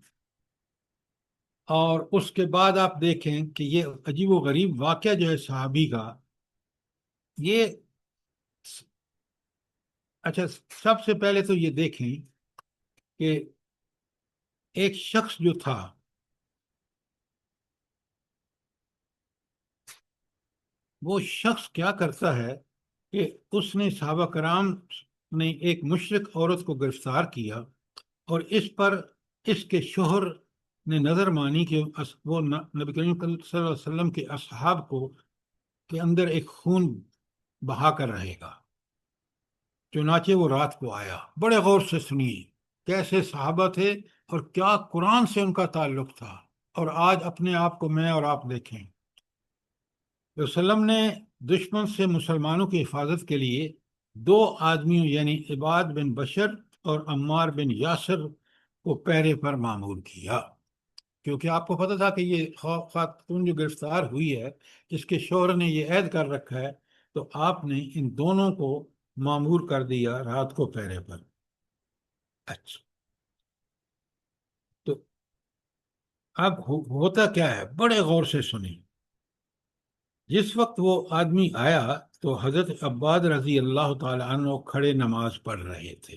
اور اس کے بعد آپ دیکھیں کہ یہ عجیب و غریب واقعہ جو ہے صحابی کا، یہ اچھا سب سے پہلے تو یہ دیکھیں کہ ایک شخص جو تھا وہ شخص کیا کرتا ہے کہ اس نے صحابہ کرام نے ایک مشرک عورت کو گرفتار کیا، اور اس پر اس کے شوہر نے نظر مانی کہ وہ نبی کریم صلی اللہ علیہ وسلم کے اصحاب کو کے اندر ایک خون بہا کر رہے گا. چنانچہ وہ رات کو آیا. بڑے غور سے سنیے کیسے صحابہ تھے اور کیا قرآن سے ان کا تعلق تھا. اور آج اپنے آپ کو میں اور آپ دیکھیں. وسلم نے دشمن سے مسلمانوں کی حفاظت کے لیے 2 آدمیوں یعنی عباد بن بشر اور عمار بن یاسر کو پہرے پر مامور کیا، کیونکہ آپ کو پتہ تھا کہ یہ خاتون جو گرفتار ہوئی ہے جس کے شوہر نے یہ عہد کر رکھا ہے، تو آپ نے ان دونوں کو مامور کر دیا رات کو پہرے پر. اچھا تو اب ہوتا کیا ہے، بڑے غور سے سنیں. جس وقت وہ آدمی آیا تو حضرت عباد رضی اللہ تعالی عنہ کھڑے نماز پڑھ رہے تھے.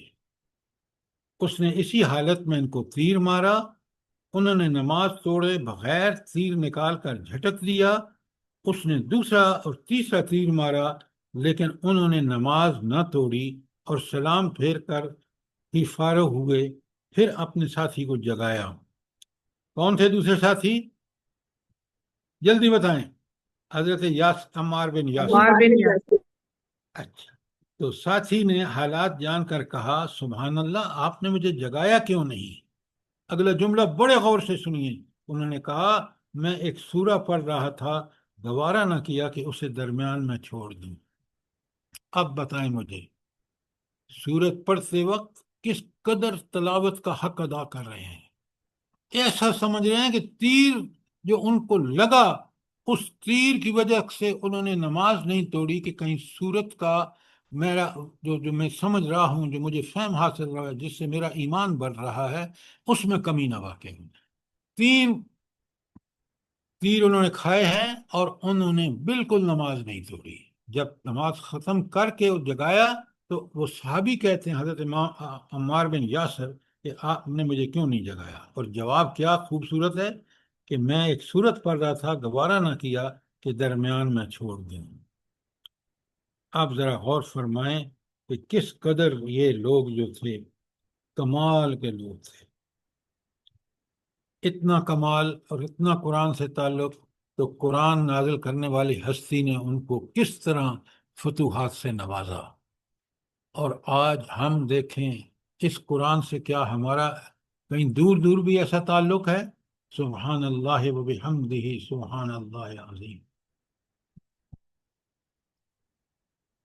اس نے اسی حالت میں ان کو تیر مارا. انہوں نے نماز توڑے بغیر تیر نکال کر جھٹک دیا. اس نے دوسرا اور تیسرا تیر مارا لیکن انہوں نے نماز نہ توڑی اور سلام پھیر کر ہی فارغ ہوئے. پھر اپنے ساتھی کو جگایا. کون تھے دوسرے ساتھی؟ جلدی بتائیں. حضرت عمار بن یاسر. عمار بن یاسر. اچھا تو ساتھی نے حالات جان کر کہا سبحان اللہ، آپ نے مجھے جگایا کیوں نہیں؟ اگلا جملہ بڑے غور سے سنیے. انہوں نے کہا میں ایک سورہ پڑھ رہا تھا، گوارا نہ کیا کہ اسے درمیان میں چھوڑ دوں. اب بتائیں مجھے سورت پڑھتے وقت کس قدر تلاوت کا حق ادا کر رہے ہیں. ایسا سمجھ رہے ہیں کہ تیر جو ان کو لگا اس تیر کی وجہ سے انہوں نے نماز نہیں توڑی کہ کہیں سورت کا میرا جو میں سمجھ رہا ہوں، جو مجھے فہم حاصل رہا ہے، جس سے میرا ایمان بڑھ رہا ہے، اس میں کمی نہ واقع ہو. 3 تیر انہوں نے کھائے ہیں اور انہوں نے بالکل نماز نہیں توڑی. جب نماز ختم کر کے وہ جگایا تو وہ صحابی کہتے ہیں حضرت عمار بن یاسر کہ آپ نے مجھے کیوں نہیں جگایا؟ اور جواب کیا خوبصورت ہے کہ میں ایک سورت پڑھ رہا تھا، گوارا نہ کیا کہ درمیان میں چھوڑ دوں. آپ ذرا غور فرمائیں کہ کس قدر یہ لوگ جو تھے کمال کے لوگ تھے. اتنا کمال اور اتنا قرآن سے تعلق، تو قرآن نازل کرنے والی ہستی نے ان کو کس طرح فتوحات سے نوازا. اور آج ہم دیکھیں اس قرآن سے کیا ہمارا کہیں دور دور بھی ایسا تعلق ہے؟ سبحان اللہ و بحمدہ سبحان اللہ العظیم.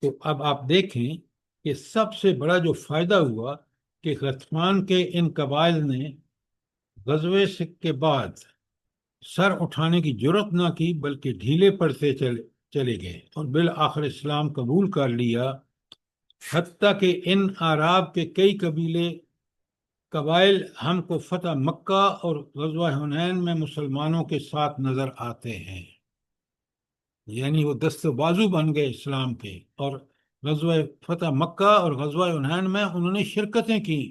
تو اب آپ دیکھیں کہ سب سے بڑا جو فائدہ ہوا کہ غطفان کے ان قبائل نے غزوے کے بعد سر اٹھانے کی جرت نہ کی بلکہ ڈھیلے پڑتے چلے گئے اور بالآخر اسلام قبول کر لیا. حتیٰ کہ ان اعراب کے کئی قبائل ہم کو فتح مکہ اور غزوہ حنین میں مسلمانوں کے ساتھ نظر آتے ہیں، یعنی وہ دست و بازو بن گئے اسلام کے، اور غزوہ فتح مکہ اور غزوہ حنین میں انہوں نے شرکتیں کی.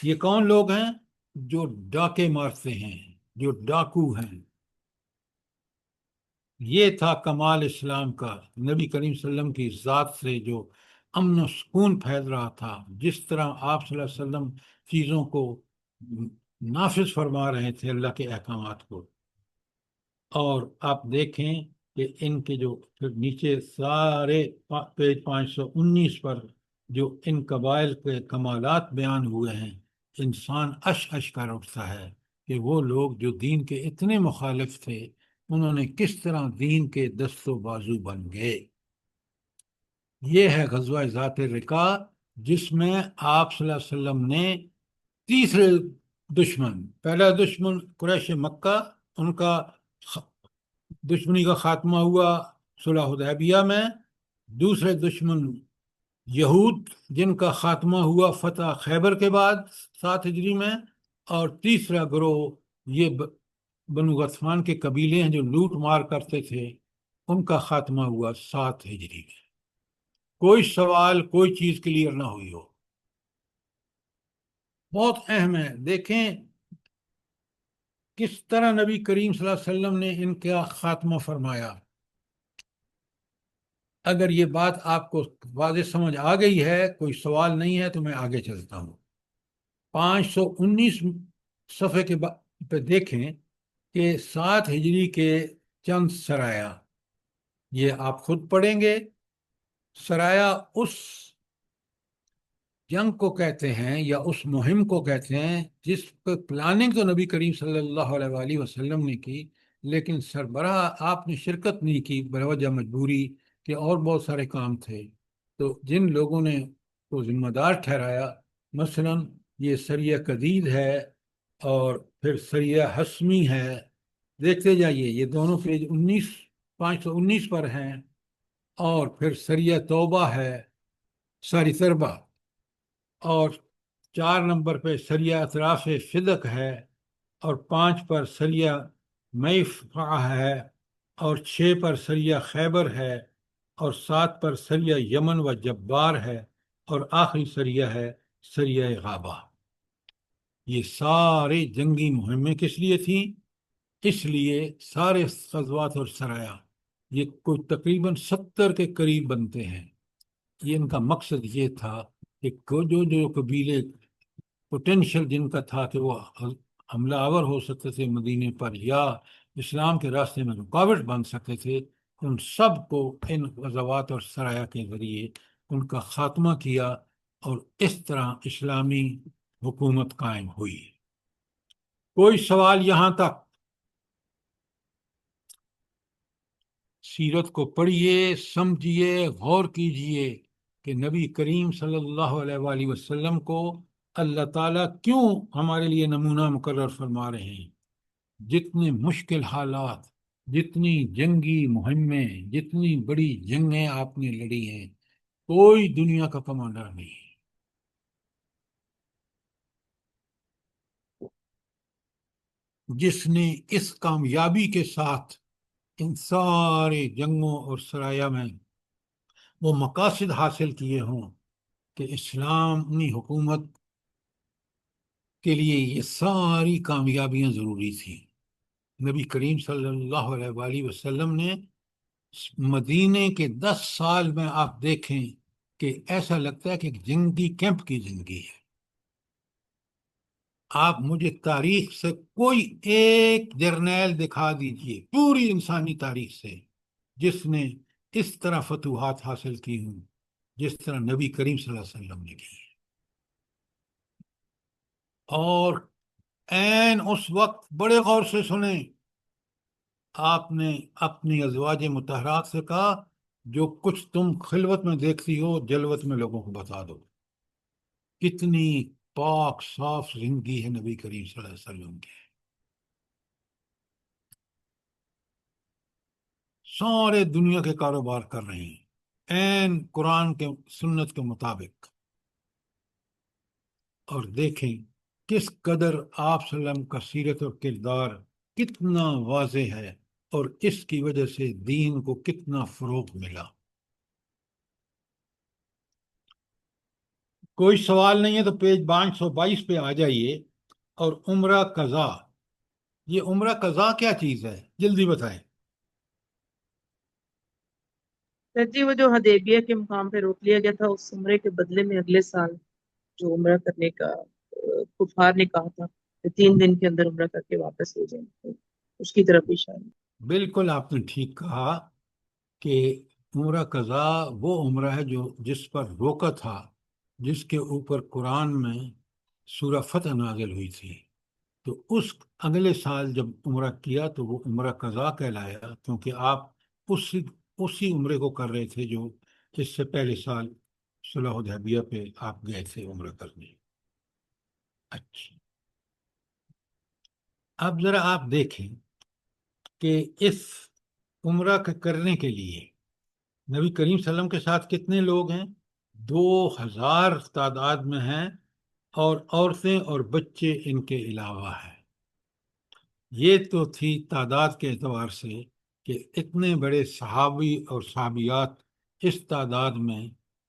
یہ کون لوگ ہیں؟ جو ڈاکے مارتے ہیں، جو ڈاکو ہیں. یہ تھا کمال اسلام کا. نبی کریم صلی اللہ علیہ وسلم کی ذات سے جو امن و سکون پھیل رہا تھا، جس طرح آپ صلی اللہ علیہ وسلم چیزوں کو نافذ فرما رہے تھے اللہ کے احکامات کو. اور آپ دیکھیں کہ ان کے جو پھر نیچے سارے پیج 519 پر جو ان قبائل کے کمالات بیان ہوئے ہیں، انسان اش کر اٹھتا ہے کہ وہ لوگ جو دین کے اتنے مخالف تھے انہوں نے کس طرح دین کے دست و بازو بن گئے. یہ ہے غزوہ ذات الرقاع، جس میں آپ صلی اللہ علیہ وسلم نے تیسرے دشمن، پہلا دشمن قریش مکہ، ان کا دشمنی کا خاتمہ ہوا صلح حدیبیہ میں. دوسرے دشمن یہود، جن کا خاتمہ ہوا فتح خیبر کے بعد 7 ہجری میں. اور تیسرا گروہ یہ بنو غطفان کے قبیلے ہیں جو لوٹ مار کرتے تھے، ان کا خاتمہ ہوا 7 ہجری میں. کوئی سوال، کوئی چیز کلیئر نہ ہوئی ہو. بہت اہم ہے. دیکھیں کس طرح نبی کریم صلی اللہ علیہ وسلم نے ان کا خاتمہ فرمایا. اگر یہ بات آپ کو واضح سمجھ آ گئی ہے، کوئی سوال نہیں ہے، تو میں آگے چلتا ہوں. 519 صفحے کے پہ دیکھیں کہ 7 ہجری کے چند سرایا، یہ آپ خود پڑھیں گے. سرایا اس جنگ کو کہتے ہیں یا اس مہم کو کہتے ہیں جس پہ پلاننگ تو نبی کریم صلی اللہ علیہ وآلہ وسلم نے کی، لیکن سربراہ آپ نے شرکت نہیں کی بوجہ مجبوری کہ اور بہت سارے کام تھے. تو جن لوگوں نے کو ذمہ دار ٹھہرایا، مثلا یہ سریہ قدید ہے اور پھر سریہ حسمی ہے. دیکھتے جائیے، یہ دونوں پیج 519 پر ہیں. اور پھر سریہ توبہ ہے، ساری تربہ. اور 4 نمبر پہ سریہ اطراف فدق ہے، اور 5 پر سریہ میفع ہے، اور 6 پر سریہ خیبر ہے، اور 7 پر سریہ یمن و جبار ہے، اور آخری سریہ ہے سریہ غابہ. یہ سارے جنگی مہمیں کس لیے تھیں؟ اس لیے سارے غزوات اور سرایا یہ کوئی تقریباً 70 کے قریب بنتے ہیں. یہ ان کا مقصد یہ تھا کہ جو قبیلے پوٹینشل جن کا تھا کہ وہ حملہ آور ہو سکتے تھے مدینے پر یا اسلام کے راستے میں رکاوٹ بن سکتے تھے، ان سب کو ان غزوات اور سرایا کے ذریعے ان کا خاتمہ کیا، اور اس طرح اسلامی حکومت قائم ہوئی. کوئی سوال یہاں تک؟ سیرت کو پڑھیے، سمجھیے، غور کیجئے کہ نبی کریم صلی اللہ علیہ وآلہ وسلم کو اللہ تعالیٰ کیوں ہمارے لیے نمونہ مقرر فرما رہے ہیں. جتنے مشکل حالات، جتنی جنگی مہمیں، جتنی بڑی جنگیں آپ نے لڑی ہیں، کوئی دنیا کا کمانڈر نہیں جس نے اس کامیابی کے ساتھ ان سارے جنگوں اور سرایا میں وہ مقاصد حاصل کیے ہوں کہ اسلامی حکومت کے لیے یہ ساری کامیابیاں ضروری تھیں. نبی کریم صلی اللہ علیہ وآلہ وسلم نے مدینے کے 10 سال میں آپ دیکھیں کہ ایسا لگتا ہے کہ ایک جنگی کیمپ کی زندگی ہے. آپ مجھے تاریخ سے کوئی ایک جرنیل دکھا دیجئے پوری انسانی تاریخ سے جس نے اس طرح فتوحات حاصل کی ہوں جس طرح نبی کریم صلی اللہ علیہ وسلم نے کی. اور عین اس وقت بڑے غور سے سنیں، آپ نے اپنی ازواج مطہرات سے کہا جو کچھ تم خلوت میں دیکھتی ہو جلوت میں لوگوں کو بتا دو. کتنی پاک صاف زندگی ہے نبی کریم صلی اللہ علیہ وسلم کی. سارے دنیا کے کاروبار کر رہے ہیں عین قرآن کے سنت کے مطابق. اور دیکھیں کس قدر آپ صلی اللہ علیہ وسلم کا سیرت اور کردار کتنا واضح ہے، اور اس کی وجہ سے دین کو کتنا فروغ ملا. کوئی سوال نہیں ہے تو پیج 522 پہ آ جائیے. اور عمرہ قضا، یہ عمرہ قضا کیا چیز ہے؟ جلدی بتائیں. سر جی، وہ جو حدیبیہ کے مقام پہ روک لیا گیا تھا، اس عمرے کے بدلے میں اگلے سال جو عمرہ کرنے کا کفار نے کہا تھا کہ 3 دن کے اندر عمرہ کر کے واپس ہو جائیں، تو اس کی طرف اشارہ. بالکل آپ نے ٹھیک کہا کہ عمرہ قضا وہ عمرہ ہے جس پر روکا تھا، جس کے اوپر قرآن میں سورہ فتح نازل ہوئی تھی. تو اس اگلے سال جب عمرہ کیا تو وہ عمرہ قضا کہلایا، کیونکہ آپ اسی عمرے کو کر رہے تھے جو اس سے پہلے سال صلح حدیبیہ پہ آپ گئے تھے عمرہ کرنے. اچھا، اب ذرا آپ دیکھیں کہ اس عمرہ کے کرنے کے لیے نبی کریم صلی اللہ علیہ وسلم کے ساتھ کتنے لوگ ہیں؟ 2000 تعداد میں ہیں، اور عورتیں اور بچے ان کے علاوہ ہیں۔ یہ تو تھی تعداد کے اعتبار سے کہ اتنے بڑے صحابی اور صحابیات اس تعداد میں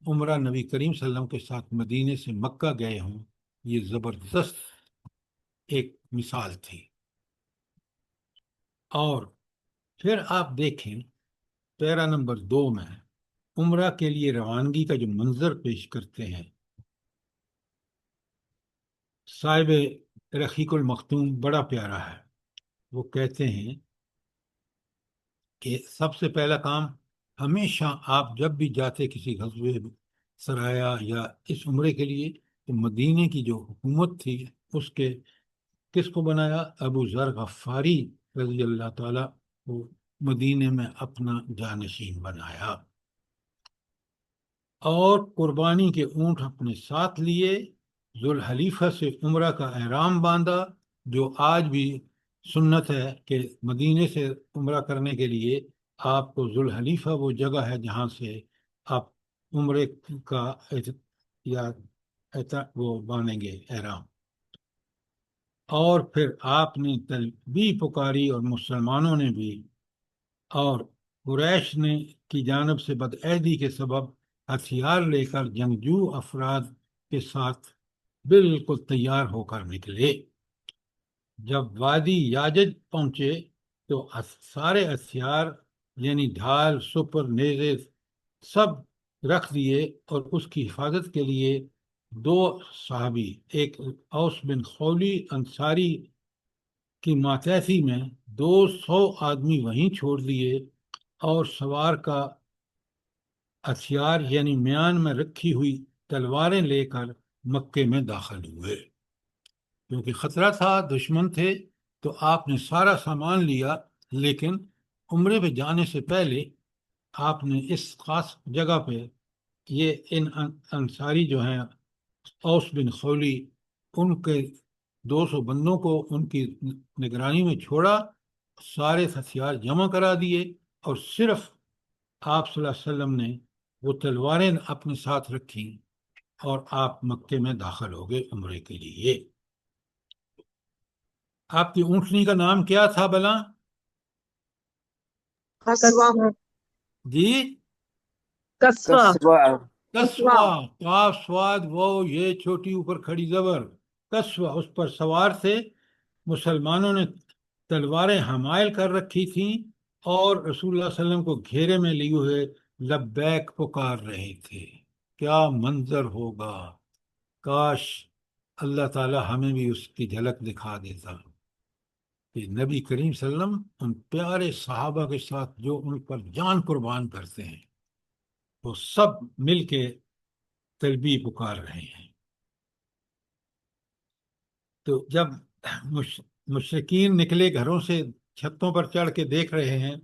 عمرہ نبی کریم صلی اللہ علیہ وسلم کے ساتھ مدینے سے مکہ گئے ہوں، یہ زبردست ایک مثال تھی۔ اور پھر آپ دیکھیں پیرا نمبر 2 میں عمرہ کے لیے روانگی کا جو منظر پیش کرتے ہیں صاحب رقیق المختوم، بڑا پیارا ہے۔ وہ کہتے ہیں کہ سب سے پہلا کام، ہمیشہ آپ جب بھی جاتے کسی غزوے سرایا یا اس عمرے کے لیے، تو مدینے کی جو حکومت تھی اس کے کس کو بنایا؟ ابو ذر غفاری رضی اللہ تعالیٰ کو مدینے میں اپنا جانشین بنایا، اور قربانی کے اونٹ اپنے ساتھ لیے، ذوالحلیفہ سے عمرہ کا احرام باندھا، جو آج بھی سنت ہے کہ مدینے سے عمرہ کرنے کے لیے آپ کو ذوالحلیفہ وہ جگہ ہے جہاں سے آپ عمرے کا وہ باندھیں گے احرام۔ اور پھر آپ نے تلبیہ پکاری، اور مسلمانوں نے بھی، اور قریش نے کی جانب سے بدعہدی کے سبب ہتھیار لے کر جنگجو افراد کے ساتھ بالکل تیار ہو کر نکلے۔ جب وادی یاجج پہنچے تو سارے ہتھیار یعنی ڈھال، سپر، نیزے سب رکھ دیے، اور اس کی حفاظت کے لیے 2 صحابی، ایک اوس بن خولی انصاری کی ماتحتی میں 200 آدمی وہیں چھوڑ دیے، اور سوار کا ہتھیار یعنی میان میں رکھی ہوئی تلواریں لے کر مکے میں داخل ہوئے۔ کیونکہ خطرہ تھا، دشمن تھے، تو آپ نے سارا سامان لیا، لیکن عمرے پہ جانے سے پہلے آپ نے اس خاص جگہ پہ یہ ان انصاری جو ہیں اوس بن خولی، ان کے 200 بندوں کو ان کی نگرانی میں چھوڑا، سارے ہتھیار جمع کرا دیے، اور صرف آپ صلی اللہ علیہ وسلم نے وہ تلواریں اپنے ساتھ رکھی، اور آپ مکے میں داخل ہو گئے عمرے کے لیے۔ آپ کی اونٹنی کا نام کیا تھا بلا؟ قصوہ جی، قصوہ۔ قصوہ، قاف صاد واو یہ چھوٹی اوپر کھڑی زبر، قصوہ، اس پر سوار تھے۔ مسلمانوں نے تلواریں حمائل کر رکھی تھیں، اور رسول اللہ صلی اللہ علیہ وسلم کو گھیرے میں لیے ہوئے لبیک پکار رہے تھے۔ کیا منظر ہوگا! کاش اللہ تعالی ہمیں بھی اس کی جھلک دکھا دیتا کہ نبی کریم صلی اللہ علیہ وسلم ان پیارے صحابہ کے ساتھ جو ان پر جان قربان کرتے ہیں، وہ سب مل کے تلبیہ پکار رہے ہیں۔ تو جب مشرکین نکلے گھروں سے، چھتوں پر چڑھ کے دیکھ رہے ہیں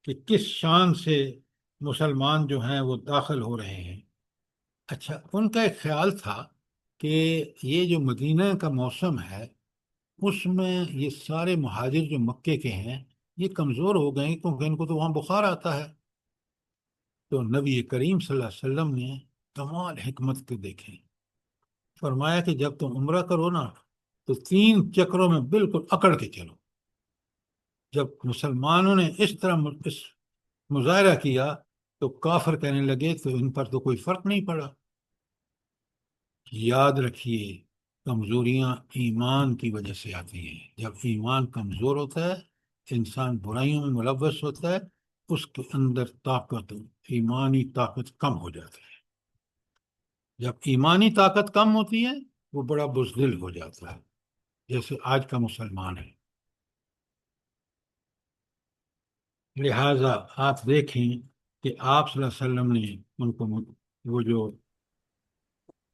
کہ کس شان سے مسلمان جو ہیں وہ داخل ہو رہے ہیں، اچھا ان کا ایک خیال تھا کہ یہ جو مدینہ کا موسم ہے اس میں یہ سارے مہاجر جو مکے کے ہیں یہ کمزور ہو گئے، کیونکہ ان کو تو وہاں بخار آتا ہے۔ تو نبی کریم صلی اللہ علیہ وسلم نے کمال حکمت کے دیکھیں، فرمایا کہ جب تم عمرہ کرو نا تو 3 چکروں میں بالکل اکڑ کے چلو۔ جب مسلمانوں نے اس طرح مظاہرہ کیا تو کافر کہنے لگے تو ان پر تو کوئی فرق نہیں پڑا۔ یاد رکھیے، کمزوریاں ایمان کی وجہ سے آتی ہیں۔ جب ایمان کمزور ہوتا ہے، انسان برائیوں میں ملوث ہوتا ہے، اس کے اندر طاقت، ایمانی طاقت کم ہو جاتی ہے۔ جب ایمانی طاقت کم ہوتی ہے وہ بڑا بزدل ہو جاتا ہے، جیسے آج کا مسلمان ہے۔ لہذا آپ دیکھیں کہ آپ صلی اللہ علیہ وسلم نے ان کو وہ جو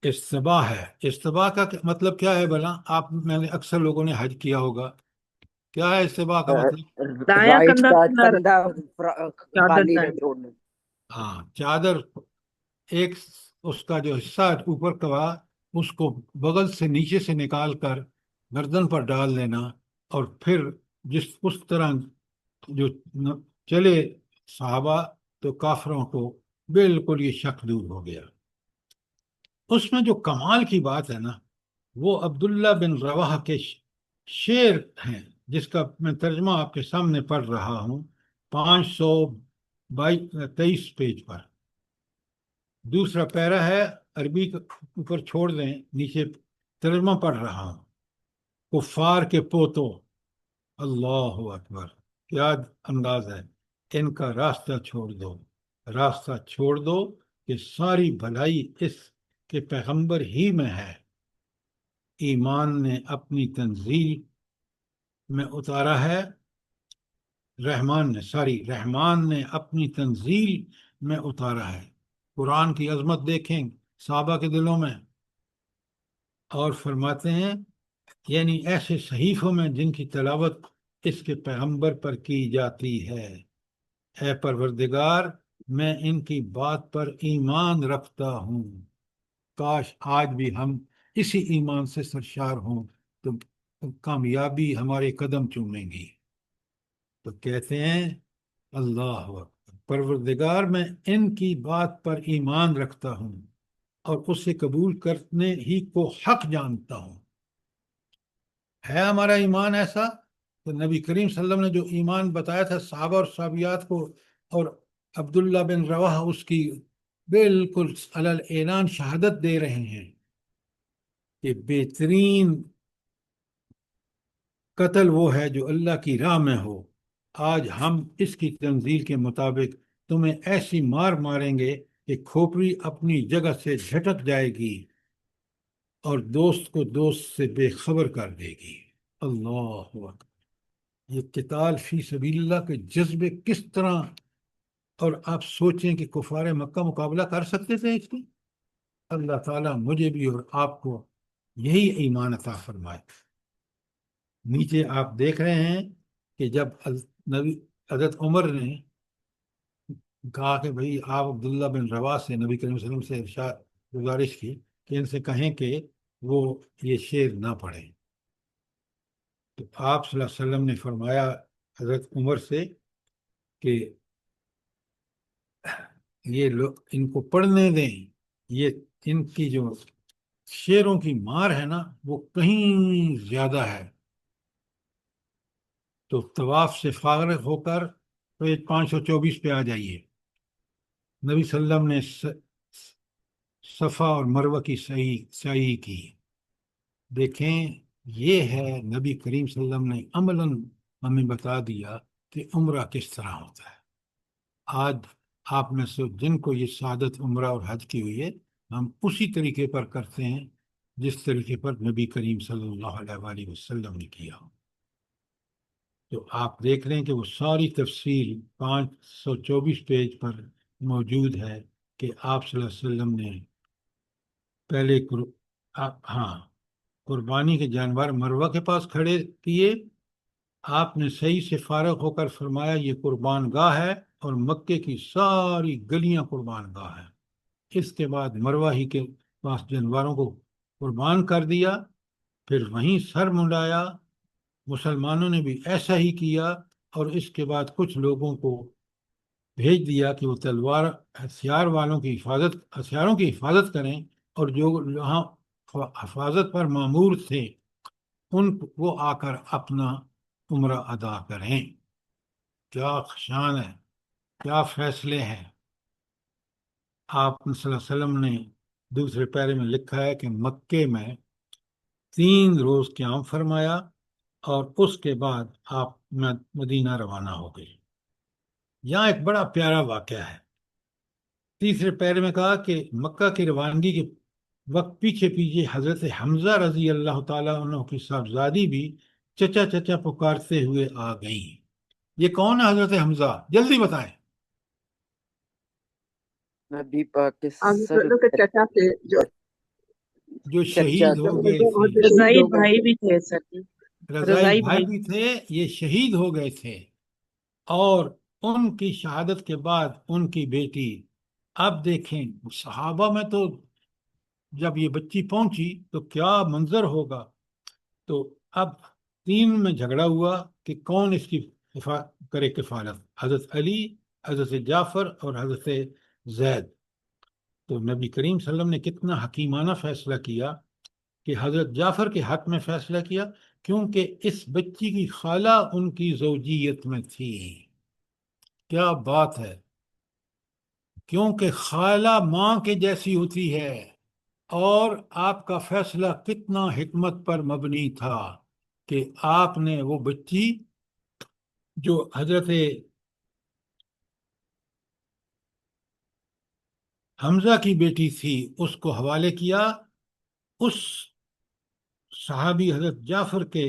استباح ہے، استباح کا مطلب کیا ہے بھلا؟ آپ میں نے اکثر لوگوں نے حج کیا ہوگا، کیا ہے استباح کا مطلب؟ دایاں رائٹ کندھا کا کندھا کندھا خالی نہ چھوڑنا۔ ہاں، چادر ایک اس کا جو حصہ اوپر کا اس کو بغل سے نیچے سے نکال کر گردن پر ڈال لینا، اور پھر اس طرح جو چلے صحابہ تو کافروں کو بالکل یہ شک دور ہو گیا۔ اس میں جو کمال کی بات ہے نا وہ عبداللہ بن رواحہ کے شعر ہیں، جس کا میں ترجمہ آپ کے سامنے پڑھ رہا ہوں 523 پیج پر۔ دوسرا پیرا ہے، عربی کے اوپر چھوڑ دیں، نیچے ترجمہ پڑھ رہا ہوں۔ کفار کے پوتوں، اللہ اکبر، کیا انداز ہے، ان کا راستہ چھوڑ دو، راستہ چھوڑ دو کہ ساری بھلائی اس کے پیغمبر ہی میں ہے۔ ایمان نے اپنی تنزیل میں اتارا ہے، رحمان نے اپنی تنزیل میں اتارا ہے۔ قرآن کی عظمت دیکھیں صحابہ کے دلوں میں، اور فرماتے ہیں یعنی ایسے صحیفوں میں جن کی تلاوت اس کے پیغمبر پر کی جاتی ہے۔ اے پروردگار، میں ان کی بات پر ایمان رکھتا ہوں، کاش آج بھی ہم اسی ایمان سے سرشار ہوں تو کامیابی ہمارے قدم چومیں گی۔ تو کہتے ہیں اللہ اکبر، پروردگار میں ان کی بات پر ایمان رکھتا ہوں اور اسے قبول کرنے ہی کو حق جانتا ہوں۔ ہے ہمارا ایمان ایسا؟ تو نبی کریم صلی اللہ علیہ وسلم نے جو ایمان بتایا تھا صحابہ اور صحابیات کو، اور عبداللہ بن رواحہ اس کی بالکل علی الاعلان شہادت دے رہے ہیں کہ بہترین قتل وہ ہے جو اللہ کی راہ میں ہو۔ آج ہم اس کی تنزیل کے مطابق تمہیں ایسی مار ماریں گے کہ کھوپڑی اپنی جگہ سے جھٹک جائے گی اور دوست کو دوست سے بے خبر کر دے گی۔ اللہ اکبر، یہ قتال فی سبیل اللہ کے جذبے کس طرح، اور آپ سوچیں کہ کفار مکہ مقابلہ کر سکتے تھے اس کی؟ اللہ تعالیٰ مجھے بھی اور آپ کو یہی ایمان عطا فرمائے۔ نیچے آپ دیکھ رہے ہیں کہ جب حضرت عمر نے کہا کہ بھئی آپ عبداللہ بن رواحہ سے نبی کریم صلی اللہ علیہ وسلم سے ارشاد گزارش کی کہ ان سے کہیں کہ وہ یہ شعر نہ پڑھیں، تو آپ صلی اللہ علیہ وسلم نے فرمایا حضرت عمر سے کہ یہ لوگ ان کو پڑھنے دیں، یہ ان کی جو شعروں کی مار ہے نا وہ کہیں زیادہ ہے۔ تو طواف سے فارغ ہو کر پیج 524 پہ آ جائیے۔ نبی صلی اللہ علیہ وسلم نے صفا اور مروہ کی سعی کی۔ دیکھیں یہ ہے نبی کریم صلی اللہ علیہ وسلم نے عملاً ہمیں بتا دیا کہ عمرہ کس طرح ہوتا ہے۔ آج آپ میں سے جن کو یہ سعادت عمرہ اور حج کی ہوئی ہے، ہم اسی طریقے پر کرتے ہیں جس طریقے پر نبی کریم صلی اللہ علیہ وآلہ وسلم نے کیا۔ تو آپ دیکھ رہے ہیں کہ وہ ساری تفصیل 524 پیج پر موجود ہے کہ آپ صلی اللہ علیہ وسلم نے پہلے قربانی کے جانور مروہ کے پاس کھڑے کیے، آپ نے صحیح سے فارغ ہو کر فرمایا یہ قربان گاہ ہے اور مکے کی ساری گلیاں قربان گاہ ہیں۔ اس کے بعد مروہ ہی کے پاس جانوروں کو قربان کر دیا، پھر وہیں سر منڈایا۔ مسلمانوں نے بھی ایسا ہی کیا، اور اس کے بعد کچھ لوگوں کو بھیج دیا کہ وہ تلوار ہتھیاروں کی حفاظت کریں، اور جو یہاں حفاظت پر مامور تھے وہ آ کر اپنا عمرہ ادا کریں۔ کیا شان ہے، کیا فیصلے ہیں۔ آپ صلی اللہ علیہ وسلم نے دوسرے پیرے میں لکھا ہے کہ مکے میں 3 روز قیام فرمایا اور اس کے بعد آپ مدینہ روانہ ہو گئے۔ یہاں ایک بڑا پیارا واقعہ ہے۔ تیسرے پیرے میں کہا کہ مکہ کی روانگی کے وقت پیچھے پیچھے حضرت حمزہ رضی اللہ تعالیٰ عنہ کی صاحبزادی بھی چچا چچا پکارتے ہوئے آ گئیں۔ یہ کون ہے حضرت حمزہ؟ جلدی بتائیں۔ نبی پاک کے آگے سر لوگ چچا تھے جو چچا شہید جو ہو گئے تھے، رضائی بھائی بھی تھے سر جی، رضائی بھائی بھی تھے، یہ شہید ہو گئے تھے، اور ان کی شہادت کے بعد ان کی بیٹی، اب دیکھیں صحابہ میں تو جب یہ بچی پہنچی تو کیا منظر ہوگا۔ تو اب تین میں جھگڑا ہوا کہ کون اس کی کرے کفالت، حضرت علی، حضرت جعفر اور حضرت زید۔ تو نبی کریم صلی اللہ علیہ وسلم نے کتنا حکیمانہ فیصلہ کیا کہ حضرت جعفر کے حق میں فیصلہ کیا، کیونکہ اس بچی کی خالہ ان کی زوجیت میں تھی۔ کیا بات ہے! کیونکہ خالہ ماں کے جیسی ہوتی ہے، اور آپ کا فیصلہ کتنا حکمت پر مبنی تھا کہ آپ نے وہ بچی جو حضرت حمزہ کی بیٹی تھی اس کو حوالے کیا اس صحابی حضرت جعفر کے،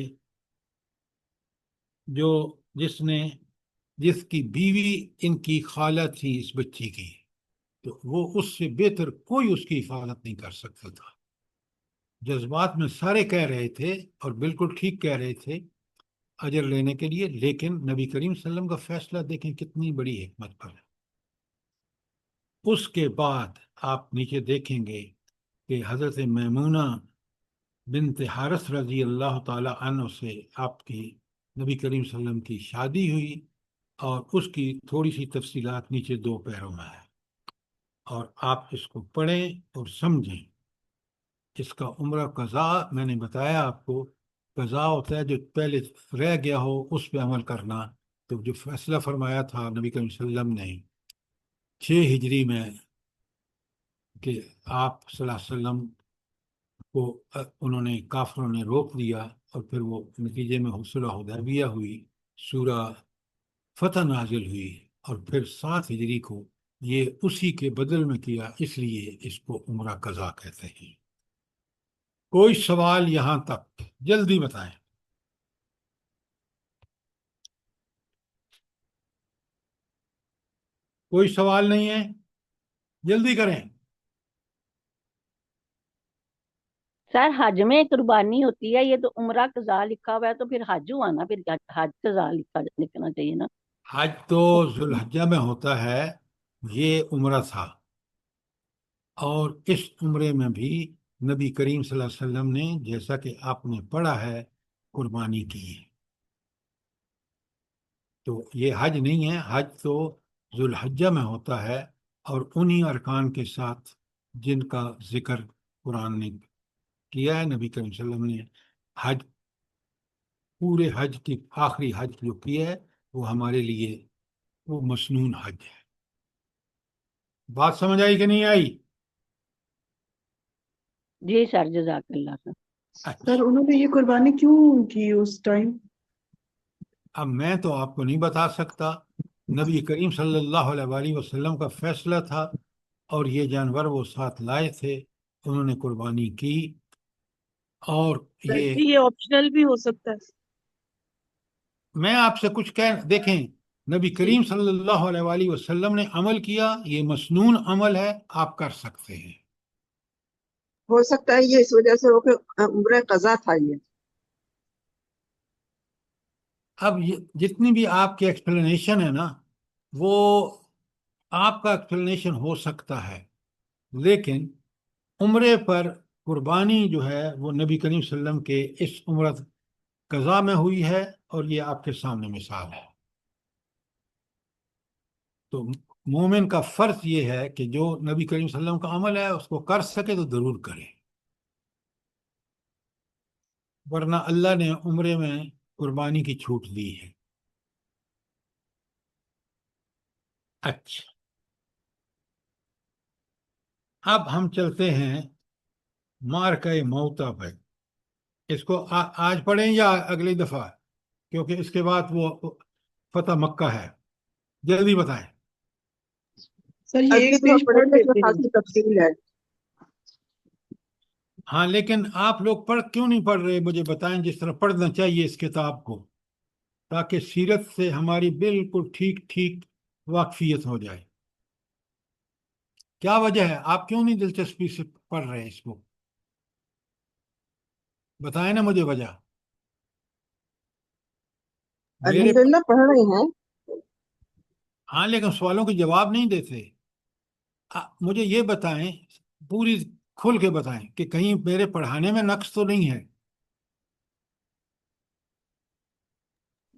جس کی بیوی ان کی خالہ تھی اس بچی کی، تو وہ اس سے بہتر کوئی اس کی حفاظت نہیں کر سکتا تھا۔ جذبات میں سارے کہہ رہے تھے اور بالکل ٹھیک کہہ رہے تھے اجر لینے کے لیے، لیکن نبی کریم صلی اللہ علیہ وسلم کا فیصلہ دیکھیں کتنی بڑی حکمت پر ہے۔ اس کے بعد آپ نیچے دیکھیں گے کہ حضرت میمونہ بنت حارث رضی اللہ تعالی عنہ سے آپ کی نبی کریم صلی اللہ علیہ وسلم کی شادی ہوئی، اور اس کی تھوڑی سی تفصیلات نیچے 2 پیروں میں ہے، اور آپ اس کو پڑھیں اور سمجھیں۔ اس کا عمرہ قضا میں نے بتایا آپ کو، قضا ہوتا ہے جو پہلے رہ گیا ہو اس پہ عمل کرنا۔ تو جو فیصلہ فرمایا تھا نبی کریم صلی اللہ علیہ وسلم نے 6 ہجری میں کہ آپ صلی اللہ علیہ وسلم کو انہوں نے کافروں نے روک دیا، اور پھر وہ نتیجے میں صلح حدیبیہ ہوئی، سورہ فتح نازل ہوئی، اور پھر 7 ہجری کو یہ اسی کے بدل میں کیا، اس لیے اس کو عمرہ قضا کہتے ہیں۔ کوئی سوال یہاں تک؟ جلدی بتائیں۔ کوئی سوال نہیں ہے؟ جلدی کریں۔ سر حج میں قربانی ہوتی ہے، یہ تو عمرہ قضا لکھا ہوا ہے، تو پھر حج ہوا نا، پھر حج قضا لکھنا چاہیے نا۔ حج تو ذوالحجہ میں ہوتا ہے، یہ عمرہ تھا، اور اس عمرے میں بھی نبی کریم صلی اللہ علیہ وسلم نے، جیسا کہ آپ نے پڑھا ہے، قربانی کی ہے۔ تو یہ حج نہیں ہے، حج تو ذوالحجہ میں ہوتا ہے، اور انہی ارکان کے ساتھ جن کا ذکر قرآن نے کیا ہے۔ نبی کریم صلی اللہ علیہ وسلم نے حج، پورے حج کی آخری حج جو کیا ہے وہ ہمارے لیے وہ مسنون حج ہے۔ بات سمجھ آئی کہ نہیں آئی؟ جی سر، جزاک اللہ سر۔ اچھا، سر انہوں نے یہ قربانی کیوں کی اس ٹائم؟ اب میں تو آپ کو نہیں بتا سکتا، نبی کریم صلی اللہ علیہ وآلہ وسلم کا فیصلہ تھا، اور یہ جانور وہ ساتھ لائے تھے، انہوں نے قربانی کی۔ اور سر یہ جی، یہ آپشنل بھی ہو سکتا ہے۔ میں آپ سے کچھ دیکھیں، نبی جی کریم صلی اللہ علیہ وآلہ وسلم نے عمل کیا، یہ مسنون عمل ہے، آپ کر سکتے ہیں۔ ہو سکتا ہے یہ اس وجہ سے ہو کہ عمرہ قضا تھا یہ۔ اب جتنی بھی آپ کی ایکسپلینیشن ہے نا، وہ آپ کا ایکسپلینیشن ہو سکتا ہے، لیکن عمرے پر قربانی جو ہے وہ نبی کریم صلی اللہ علیہ وسلم کے اس عمرہ قضا میں ہوئی ہے، اور یہ آپ کے سامنے مثال ہے۔ تو مومن کا فرض یہ ہے کہ جو نبی کریم صلی اللہ علیہ وسلم کا عمل ہے اس کو کر سکے تو ضرور کرے، ورنہ اللہ نے عمرے میں قربانی کی چھوٹ دی ہے۔ اچھا، اب ہم چلتے ہیں معرکہ موتا پہ۔ اس کو آج پڑھیں یا اگلی دفعہ؟ کیونکہ اس کے بعد وہ فتح مکہ ہے، جلدی بتائیں۔ سر، یہ اگلی ایک دفعہ پیج پڑھیں پڑھ گے، اس میں لیتے ہیں۔ خاصی تفصیل ہے۔ ہاں، لیکن آپ لوگ کیوں نہیں پڑھ رہے؟ مجھے بتائیں، جس طرح پڑھنا چاہیے اس کتاب کو، تاکہ سیرت سے ہماری بالکل ٹھیک ٹھیک واقفیت ہو جائے۔ کیا وجہ ہے؟ آپ کیوں نہیں دلچسپی سے پڑھ رہے اس کو؟ بتائیں نا مجھے وجہ۔ میرے الحمدللہ پڑھ رہے ہیں۔ ہاں، لیکن سوالوں کے جواب نہیں دیتے۔ مجھے یہ بتائیں، پوری کھل کے بتائیں کہ کہیں میرے پڑھانے میں نقص تو نہیں ہے۔